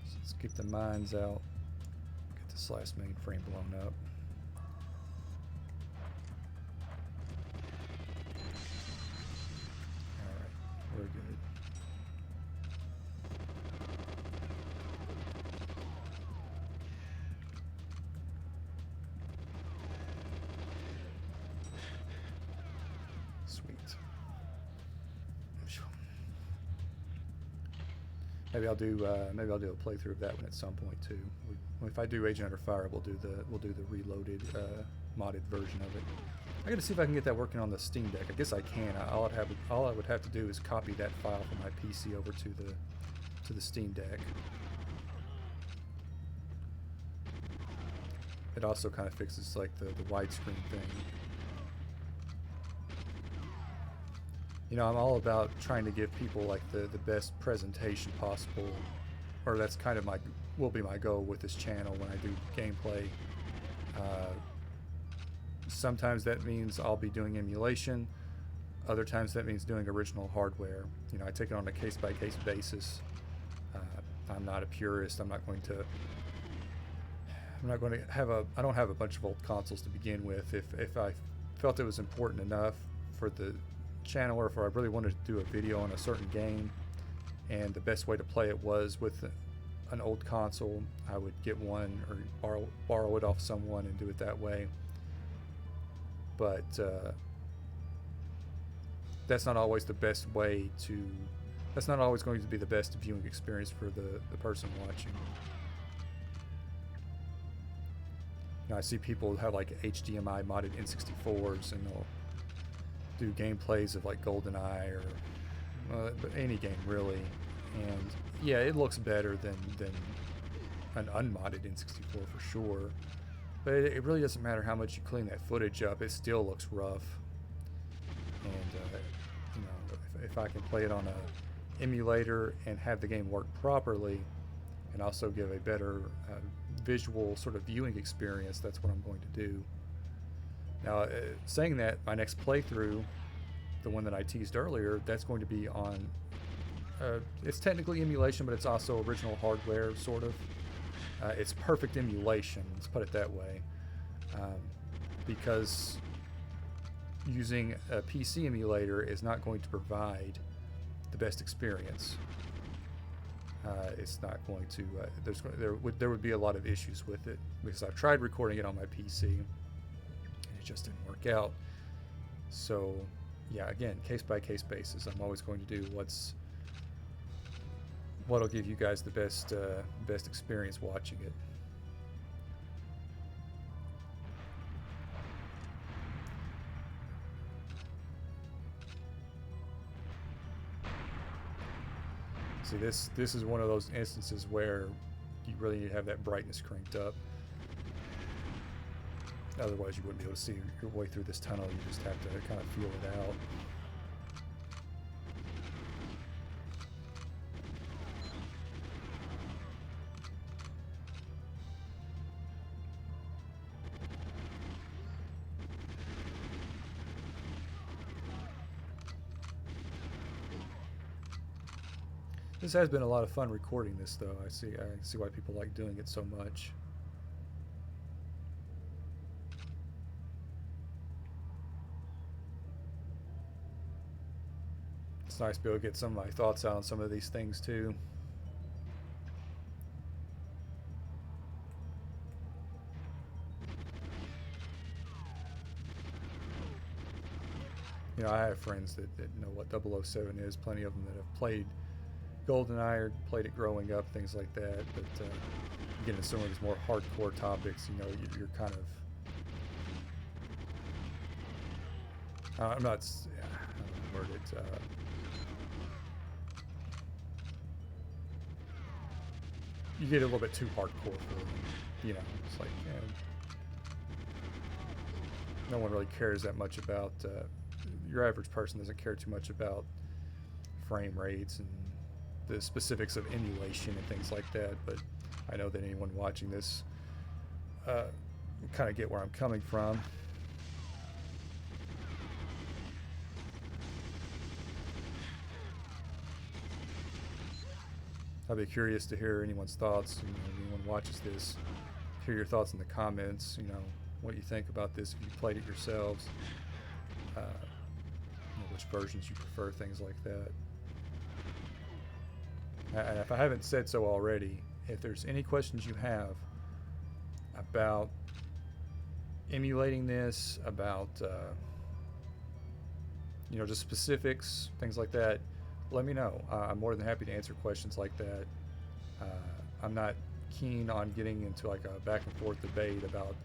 So let's get the mines out. Get this last mainframe blown up. All right, we're good. Maybe I'll do a playthrough of that one at some point too. If I do Agent Under Fire, we'll do the reloaded modded version of it. I got to see if I can get that working on the Steam Deck. I guess I can. All I would have to do is copy that file from my PC over to the Steam Deck. It also kind of fixes like the widescreen thing. You know, I'm all about trying to give people like the best presentation possible, or that's kind of will be my goal with this channel when I do gameplay. Sometimes that means I'll be doing emulation. Other times that means doing original hardware. You know, I take it on a case-by-case basis. I'm not a purist. I don't have a bunch of old consoles to begin with. If I felt it was important enough for the channel, or if I really wanted to do a video on a certain game, and the best way to play it was with an old console, I would get one or borrow it off someone and do it that way. But that's not always the best way to, that's not always going to be the best viewing experience for the person watching. I see people have like HDMI modded N64s, and they'll do gameplays of like GoldenEye or any game really, and yeah, it looks better than an unmodded N64 for sure, but it really doesn't matter how much you clean that footage up, it still looks rough. And you know, if I can play it on a emulator and have the game work properly, and also give a better visual sort of viewing experience, that's what I'm going to do. Now, saying that, my next playthrough, the one that I teased earlier, that's going to be on, it's technically emulation, but it's also original hardware, sort of. It's perfect emulation, let's put it that way, because using a PC emulator is not going to provide the best experience. It's not going to, there would be a lot of issues with it, because I've tried recording it on my PC and it just didn't work out. So yeah, again, case by case basis, I'm always going to do what'll give you guys the best experience watching it. See, this is one of those instances where you really need to have that brightness cranked up. Otherwise you wouldn't be able to see your way through this tunnel. You just have to kind of feel it out. This has been a lot of fun recording this, though. I see why people like doing it so much. It's nice to be able to get some of my thoughts out on some of these things too. You know, I have friends that know what 007 is, plenty of them that have played GoldenEye or played it growing up, things like that, but getting into some of these more hardcore topics, you know, you're kind of, I'm not, I don't know word it, you get a little bit too hardcore for them, you know, it's like, no one really cares that much about, your average person doesn't care too much about frame rates and the specifics of emulation and things like that, but I know that anyone watching this kind of get where I'm coming from. I'd be curious to hear anyone's thoughts. You know, if anyone watches this, hear your thoughts in the comments. You know, what you think about this if you played it yourselves. You know, which versions you prefer, things like that. And if I haven't said so already, if there's any questions you have about emulating this, about you know, just specifics, things like that, let me know. I'm more than happy to answer questions like that. I'm not keen on getting into like a back and forth debate about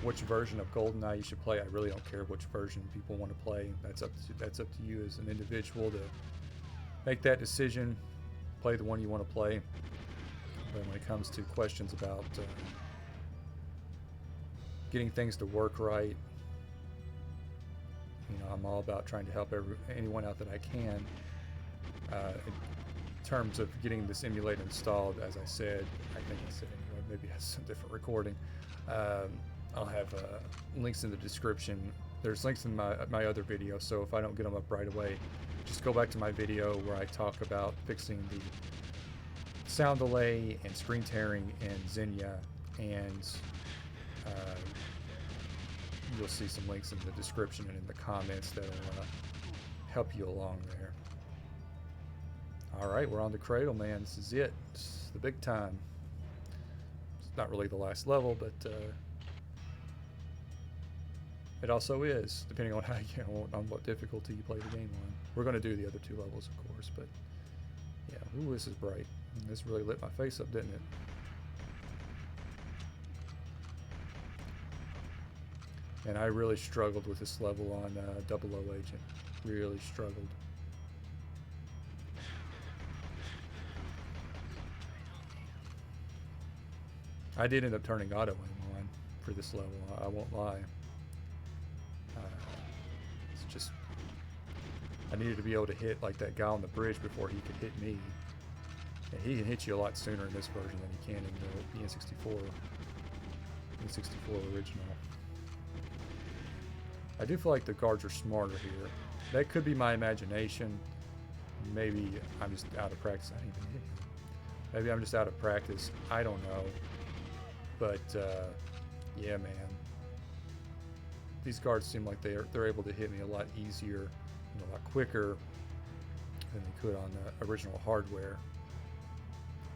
which version of GoldenEye you should play. I really don't care which version people want to play. That's up to you as an individual to make that decision. Play the one you want to play. But when it comes to questions about getting things to work right, you know, I'm all about trying to help anyone out that I can. In terms of getting this emulator installed, as I said, I think I said anyway, maybe that's some different recording. I'll have links in the description. There's links in my other video, so if I don't get them up right away, just go back to my video where I talk about fixing the sound delay and screen tearing in Xenia, and you'll see some links in the description and in the comments that'll help you along there. All right, we're on the Cradle, man. This is it. It's the big time. It's not really the last level, but it also is, depending on how on what difficulty you play the game on. We're going to do the other 2 levels, of course, but yeah. Ooh, this is bright. This really lit my face up, didn't it? And I really struggled with this level on 00 Agent. Really struggled. I did end up turning auto aim on for this level, I won't lie. It's just, I needed to be able to hit like that guy on the bridge before he could hit me. And he can hit you a lot sooner in this version than he can in the N64 original. I do feel like the guards are smarter here. That could be my imagination. Maybe I'm just out of practice. I didn't even hit him. Maybe I'm just out of practice. I don't know. But yeah, man. These guards seem like they're able to hit me a lot easier and a lot quicker than they could on the original hardware.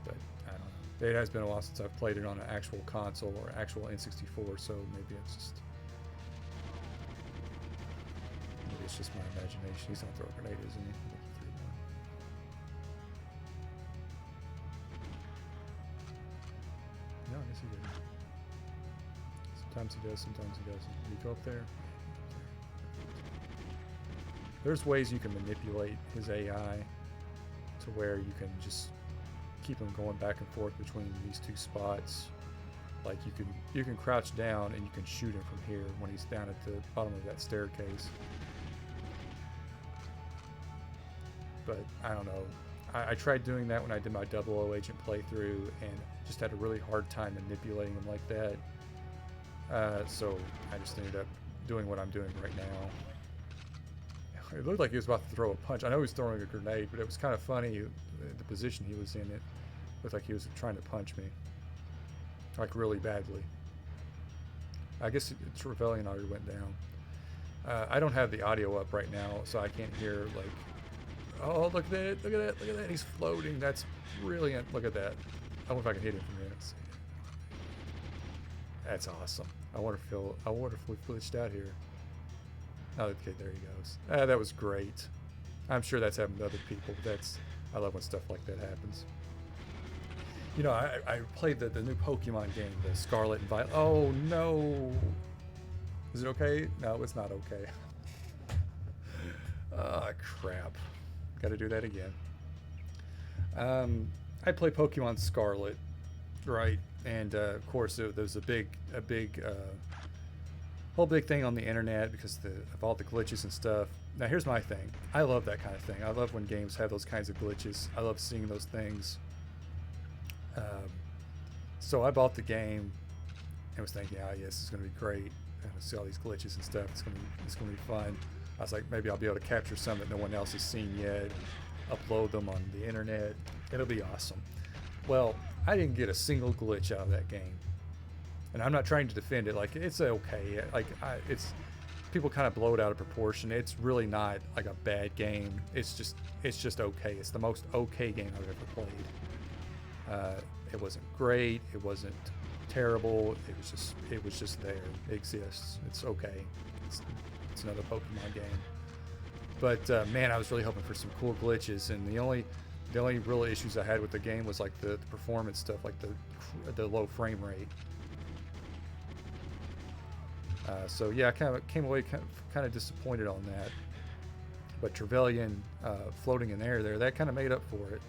But I don't know. It has been a while since I've played it on an actual console or actual N64, so maybe it's just my imagination. He's not throwing a grenade, isn't he? No, I guess he didn't. Sometimes he does, sometimes he doesn't. Did he go up there? There's ways you can manipulate his AI to where you can just keep him going back and forth between these 2 spots. Like you can crouch down and you can shoot him from here when he's down at the bottom of that staircase. But I don't know. I tried doing that when I did my 00 Agent playthrough and just had a really hard time manipulating him like that. So I just ended up doing what I'm doing right now. It looked like he was about to throw a punch. I know he was throwing a grenade, but it was kind of funny the position he was in. It looked like he was trying to punch me, like really badly. I guess its rebellion already went down. I don't have the audio up right now, so I can't hear like, oh, look at that, look at that, look at that. He's floating. That's brilliant. Look at that. I wonder if I can hit him from here. Let's see. That's awesome. I wonder if we glitched out here. Oh, okay, there he goes. That was great. I'm sure that's happened to other people, but I love when stuff like that happens. You know, I played the new Pokemon game, the Scarlet and Violet. Oh no! Is it okay? No, it's not okay. Ah, crap. Got to do that again. I play Pokemon Scarlet, right? And of course, there was a whole big thing on the internet because of all the glitches and stuff. Now, here's my thing. I love that kind of thing. I love when games have those kinds of glitches. I love seeing those things. So I bought the game and was thinking, oh, yes, this is going to be great. I'm going to see all these glitches and stuff. It's going to be fun. I was like, maybe I'll be able to capture some that no one else has seen yet, upload them on the internet. It'll be awesome. Well, I didn't get a single glitch out of that game. And I'm not trying to defend it. Like, it's okay. Like, it's people kind of blow it out of proportion. It's really not like a bad game. It's just okay. It's the most okay game I've ever played. It wasn't great. It wasn't terrible. It was just there. It exists. It's okay. It's another Pokemon game. But man, I was really hoping for some cool glitches, and the only real issues I had with the game was like the performance stuff, like the low frame rate. So yeah, I kind of came away kind of disappointed on that. But Trevelyan floating in the air there, that kind of made up for it.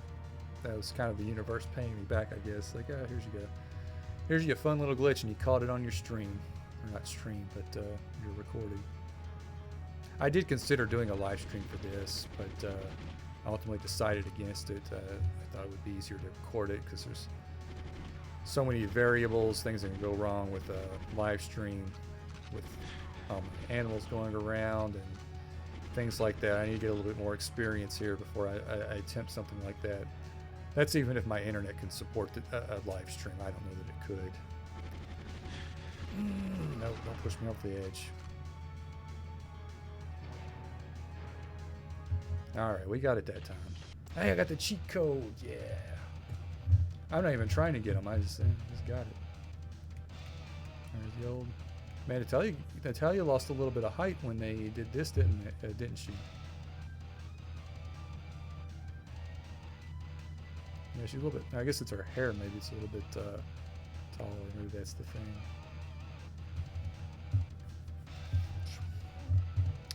That was kind of the universe paying me back, I guess. Like, here's you go. Here's your fun little glitch, and you caught it on your stream. Or not stream, but your recording. I did consider doing a live stream for this, but I ultimately decided against it. I thought it would be easier to record it because there's so many variables, things that can go wrong with a live stream, with animals going around and things like that. I need to get a little bit more experience here before I attempt something like that. That's even if my internet can support a live stream. I don't know that it No, don't push me off the edge. Alright, we got it that time. Hey, I got the cheat code, yeah. I'm not even trying to get them, I just got it. There's the old... Man, Natalia lost a little bit of height when they did this, didn't she? Yeah, she's a little bit... I guess it's her hair, maybe it's a little bit taller, maybe that's the thing.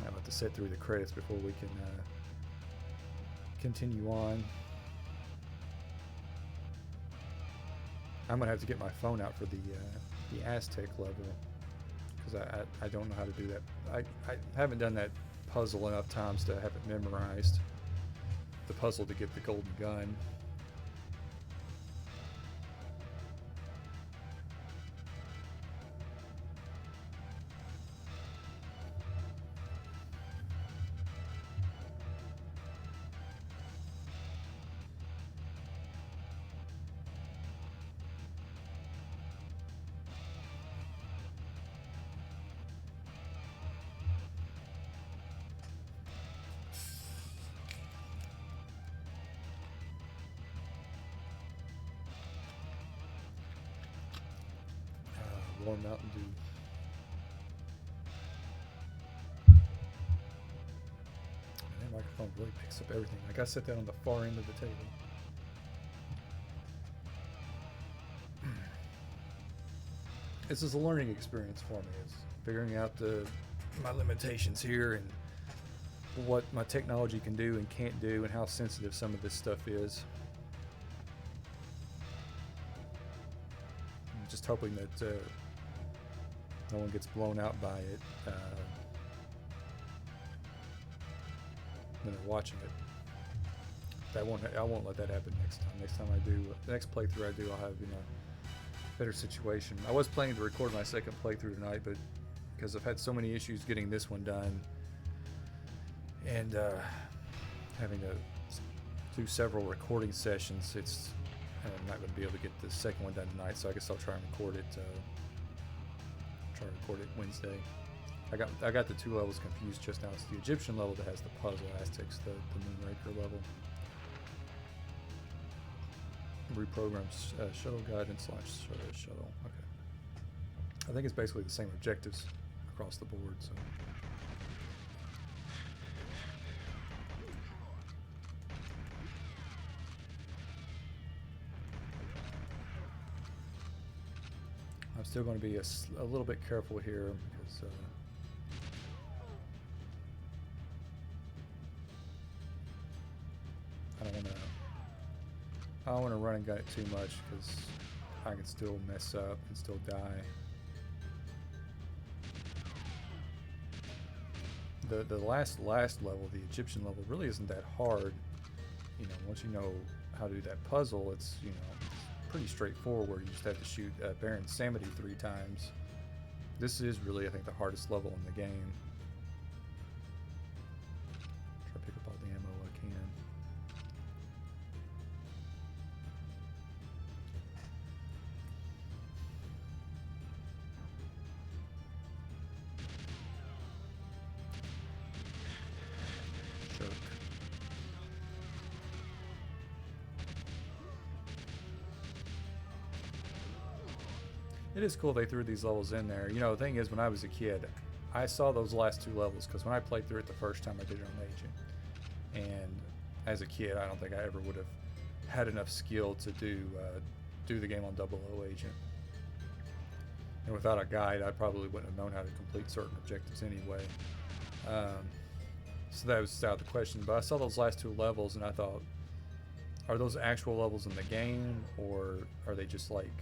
I'm about to sit through the credits before we can continue on. I'm gonna have to get my phone out for the Aztec level because I don't know how to do that. I haven't done that puzzle enough times to have it memorized. The puzzle to get the golden gun. Warm Mountain Dew. And that microphone really picks up everything. I gotta set that on the far end of the table. This is a learning experience for me. It's figuring out my limitations here and what my technology can do and can't do and how sensitive some of this stuff is. I'm just hoping that no one gets blown out by it when they're watching it. I won't let that happen next time. Next time I do, the next playthrough I do, I'll have better situation. I was planning to record my second playthrough tonight, but because I've had so many issues getting this one done, and having to do several recording sessions, I'm not going to be able to get the second one done tonight. So I guess I'll try and record it. Wednesday. I got the two levels confused just now. It's the Egyptian level that has the puzzle. Aztec's the Moonraker level. Reprogram shuttle guidance launch shuttle. Okay. I think it's basically the same objectives across the board. So. I'm still going to be a little bit careful here because I don't want to run and gun it too much because I can still mess up and still die. The last level, the Egyptian level, really isn't that hard. Once you know how to do that puzzle, it's pretty straightforward. You just have to shoot Baron Samedi 3 times. This is really, I think, the hardest level in the game. Try to pick up all the ammo I can. Shark. It is cool they threw these levels in there. The thing is, when I was a kid, I saw those last 2 levels because when I played through it the first time, I did it on Agent. And as a kid, I don't think I ever would have had enough skill to do the game on 00 Agent. And without a guide, I probably wouldn't have known how to complete certain objectives anyway. So that was out of the question. But I saw those last 2 levels, and I thought, are those actual levels in the game, or are they just like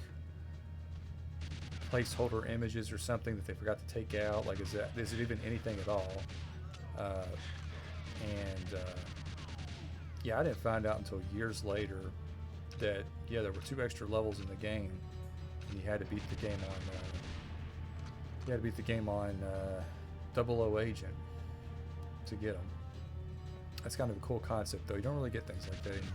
placeholder images or something that they forgot to take out? Like, is it even anything at all? Yeah, I didn't find out until years later that there were 2 extra levels in the game, and you had to beat the game on 00 Agent to get them. That's kind of a cool concept, though. You don't really get things like that anymore.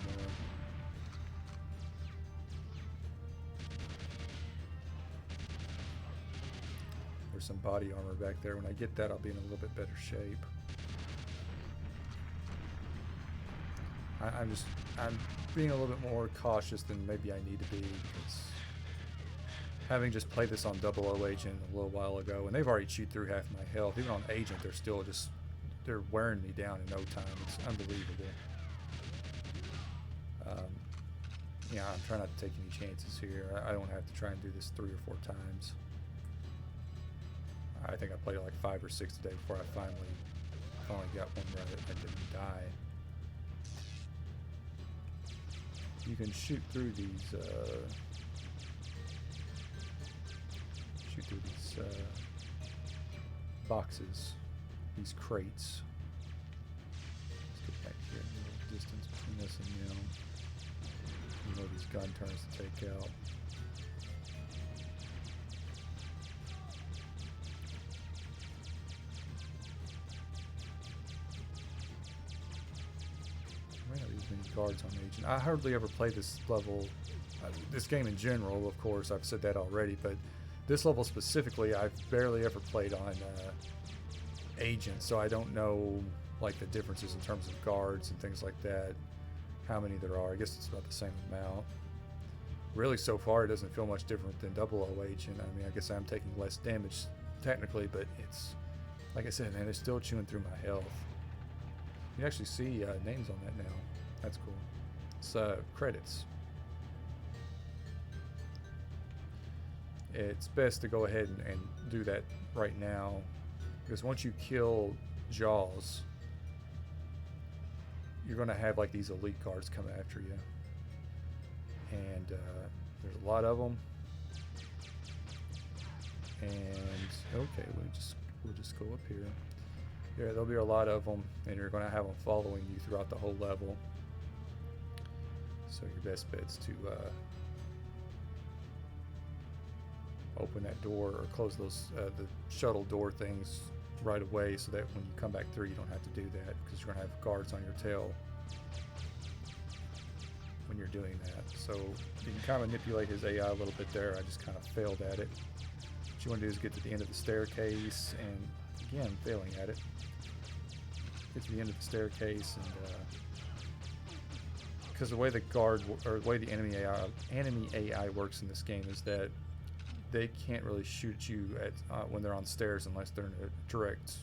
for some body armor back there. When I get that, I'll be in a little bit better shape. I'm being a little bit more cautious than maybe I need to be, because having just played this on 00 Agent a little while ago, and they've already chewed through half my health. Even on Agent, they're still just, they're wearing me down in no time. It's unbelievable. Yeah, I'm trying not to take any chances here. I don't have to try and do this 3 or 4 times. I think I played it like 5 or 6 today before I finally got one where I didn't die. You can shoot through these boxes, these crates. Let's get back here, a little distance between us and them. You know these gun turns to take out. I may not use many guards on Agent. I hardly ever play this level, this game in general, of course, I've said that already, but this level specifically, I've barely ever played on Agent, so I don't know like the differences in terms of guards and things like that, how many there are. I guess it's about the same amount. Really, so far, it doesn't feel much different than 00 Agent. I mean, I guess I'm taking less damage technically, but it's, like I said, man, they're still chewing through my health. You actually see names on that now. That's cool. It's credits. It's best to go ahead and do that right now, because once you kill Jaws, you're going to have like these elite guards come after you, and there's a lot of them. And okay, we'll just go up here. Yeah, there'll be a lot of them, and you're going to have them following you throughout the whole level. So your best bet's to open that door or close those the shuttle door things right away, so that when you come back through, you don't have to do that, because you're going to have guards on your tail when you're doing that. So you can kind of manipulate his AI a little bit there. I just kind of failed at it. What you want to do is get to the end of the staircase, and again, failing at it. Get to the end of the staircase, and because the way the enemy AI works in this game is that they can't really shoot at you when they're on stairs unless they're in a direct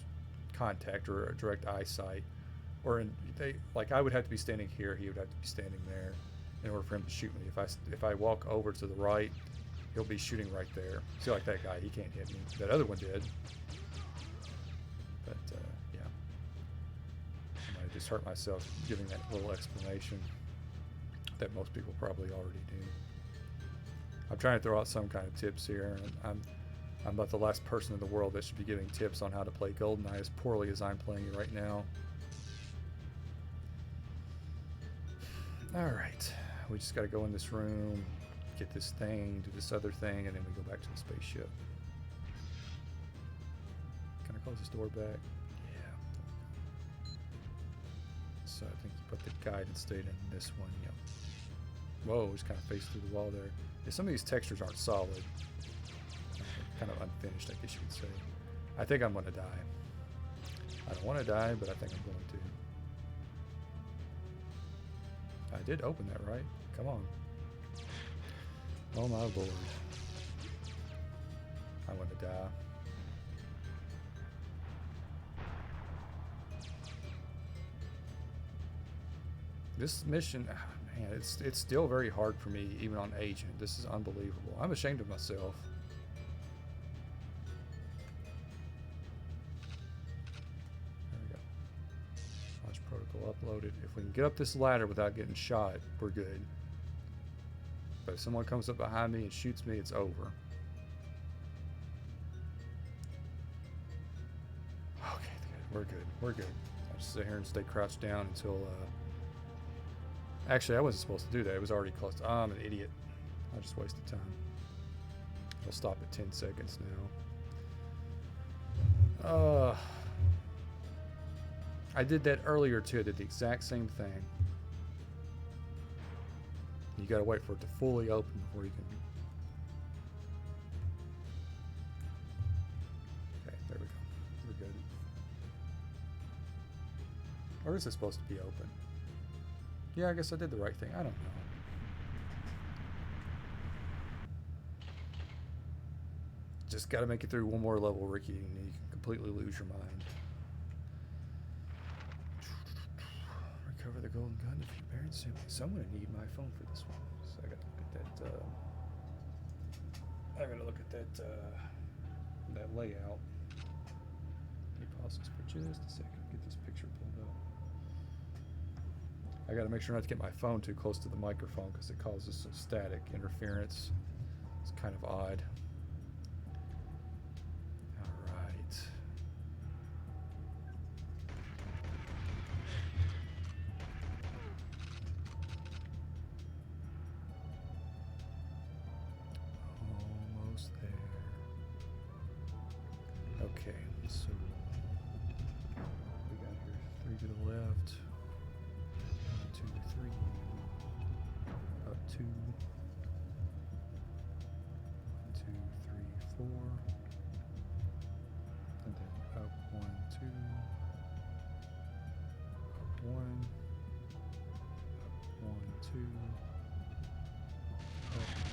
contact or a direct eyesight. Or like I would have to be standing here, he would have to be standing there in order for him to shoot me. If I walk over to the right, he'll be shooting right there. See, like that guy, he can't hit me. That other one did. But yeah, I might just hurt myself giving that little explanation that most people probably already do. I'm trying to throw out some kind of tips here, and I'm about the last person in the world that should be giving tips on how to play GoldenEye as poorly as I'm playing it right now. Alright, we just gotta go in this room, get this thing, do this other thing, and then we go back to the spaceship. Can I close this door back? Yeah. So I think you put the guidance state in this one, yep. Whoa, just kind of faced through the wall there. Yeah, some of these textures aren't solid. Kind of unfinished, I guess you could say. I think I'm going to die. I don't want to die, but I think I'm going to. I did open that, right? Come on. Oh my lord. I want to die. This mission, man, it's still very hard for me, even on Agent. This is unbelievable. I'm ashamed of myself. There we go. Launch protocol uploaded. If we can get up this ladder without getting shot, we're good. But if someone comes up behind me and shoots me, it's over. Okay, we're good. We're good. I'll just sit here and stay crouched down until actually, I wasn't supposed to do that. It was already close. I'm an idiot. I just wasted time. I'll stop at 10 seconds now. I did that earlier too. I did the exact same thing. You gotta wait for it to fully open before you can. Or is it supposed to be open? Yeah, I guess I did the right thing. I don't know. Just got to make it through one more level, Ricky, and you can completely lose your mind. Recover the golden gun if your parents sue me. So I'm going to need my phone for this one. So I got to look at that. I got to look at that layout. Let me pause this for just a second. Get this picture pulled up. I got to make sure not to get my phone too close to the microphone because it causes some static interference. It's kind of odd. Okay, so we got here 3 to the left, 1, 2, 3, up 2, 1, 2, 3, 4, and then up 1, 2, up 1, up 1,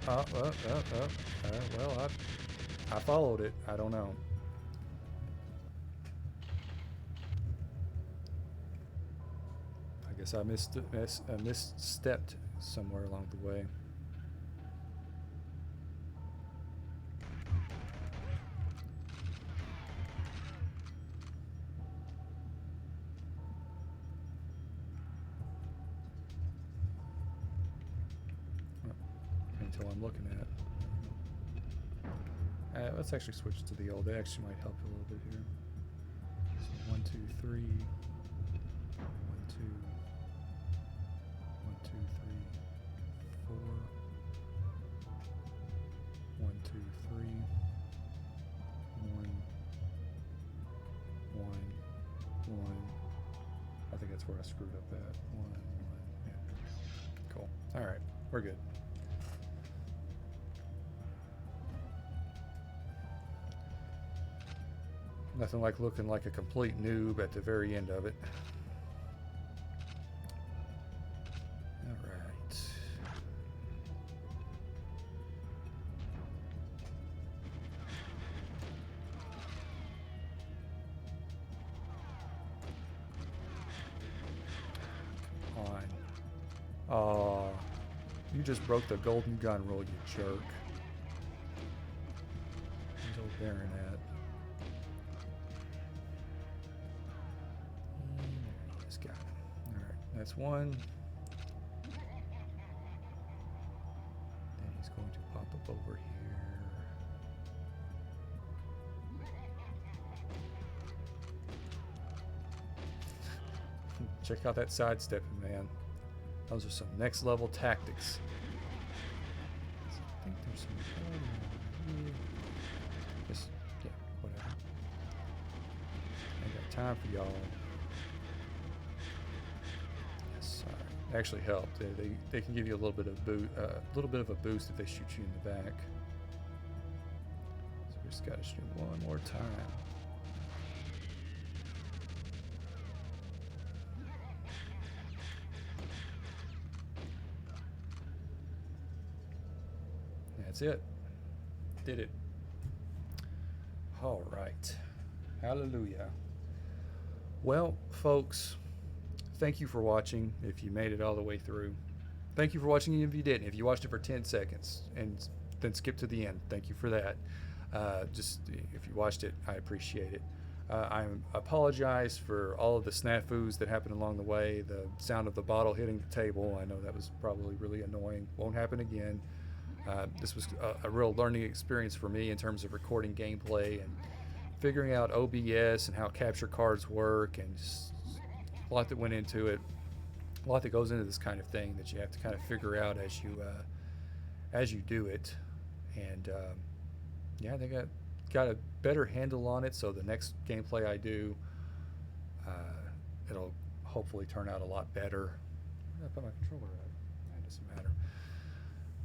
2, up. Well, I followed it. I don't know. I guess I misstepped somewhere along the way. Until I'm looking at. Let's actually switch to the old. They actually might help a little bit here. So 1, 2, 3. 1, 2. 1, 2, 3, 4. 1, 2, 3. 1, 1, 1. I think that's where I screwed up at. 1, 1. Yeah. Cool. All right, we're good. Nothing like looking like a complete noob at the very end of it. All right. Come on. Aw, you just broke the golden gun rule, you jerk. Where's old Baron at? That's one. Then he's going to pop up over here. Check out that sidestepping, man. Those are some next level tactics. I think there's some. Just, yeah, whatever. I ain't got time for y'all. Actually help. They can give you a little bit of a boost if they shoot you in the back. So we just got to shoot one more time. That's it. Did it. All right. Hallelujah. Well, folks, thank you for watching if you made it all the way through. Thank you for watching if you didn't. If you watched it for 10 seconds and then skipped to the end, thank you for that. Just if you watched it, I appreciate it. I apologize for all of the snafus that happened along the way. The sound of the bottle hitting the table, I know that was probably really annoying. Won't happen again. This was a real learning experience for me in terms of recording gameplay and figuring out OBS and how capture cards work, and just a lot that went into it, a lot that goes into this kind of thing that you have to kind of figure out as you do it. And yeah, they got a better handle on it, so the next gameplay I do, it'll hopefully turn out a lot better. Where did I put my controller at? It doesn't matter.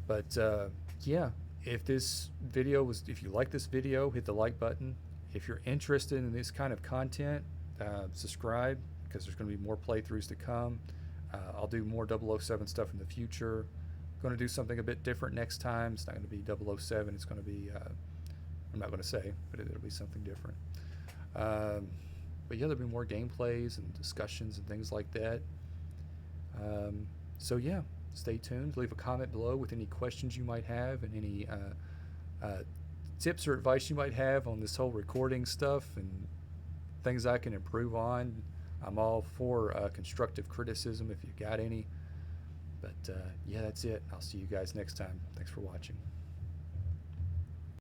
But yeah, if you like this video, hit the like button. If you're interested in this kind of content, subscribe, because there's going to be more playthroughs to come. I'll do more 007 stuff in the future. Going to do something a bit different next time. It's not going to be 007. It's going to be, I'm not going to say, but it'll be something different. But yeah, there'll be more gameplays and discussions and things like that. So yeah, stay tuned. Leave a comment below with any questions you might have and any tips or advice you might have on this whole recording stuff and things I can improve on. I'm all for constructive criticism if you got any. But yeah, that's it. I'll see you guys next time. Thanks for watching.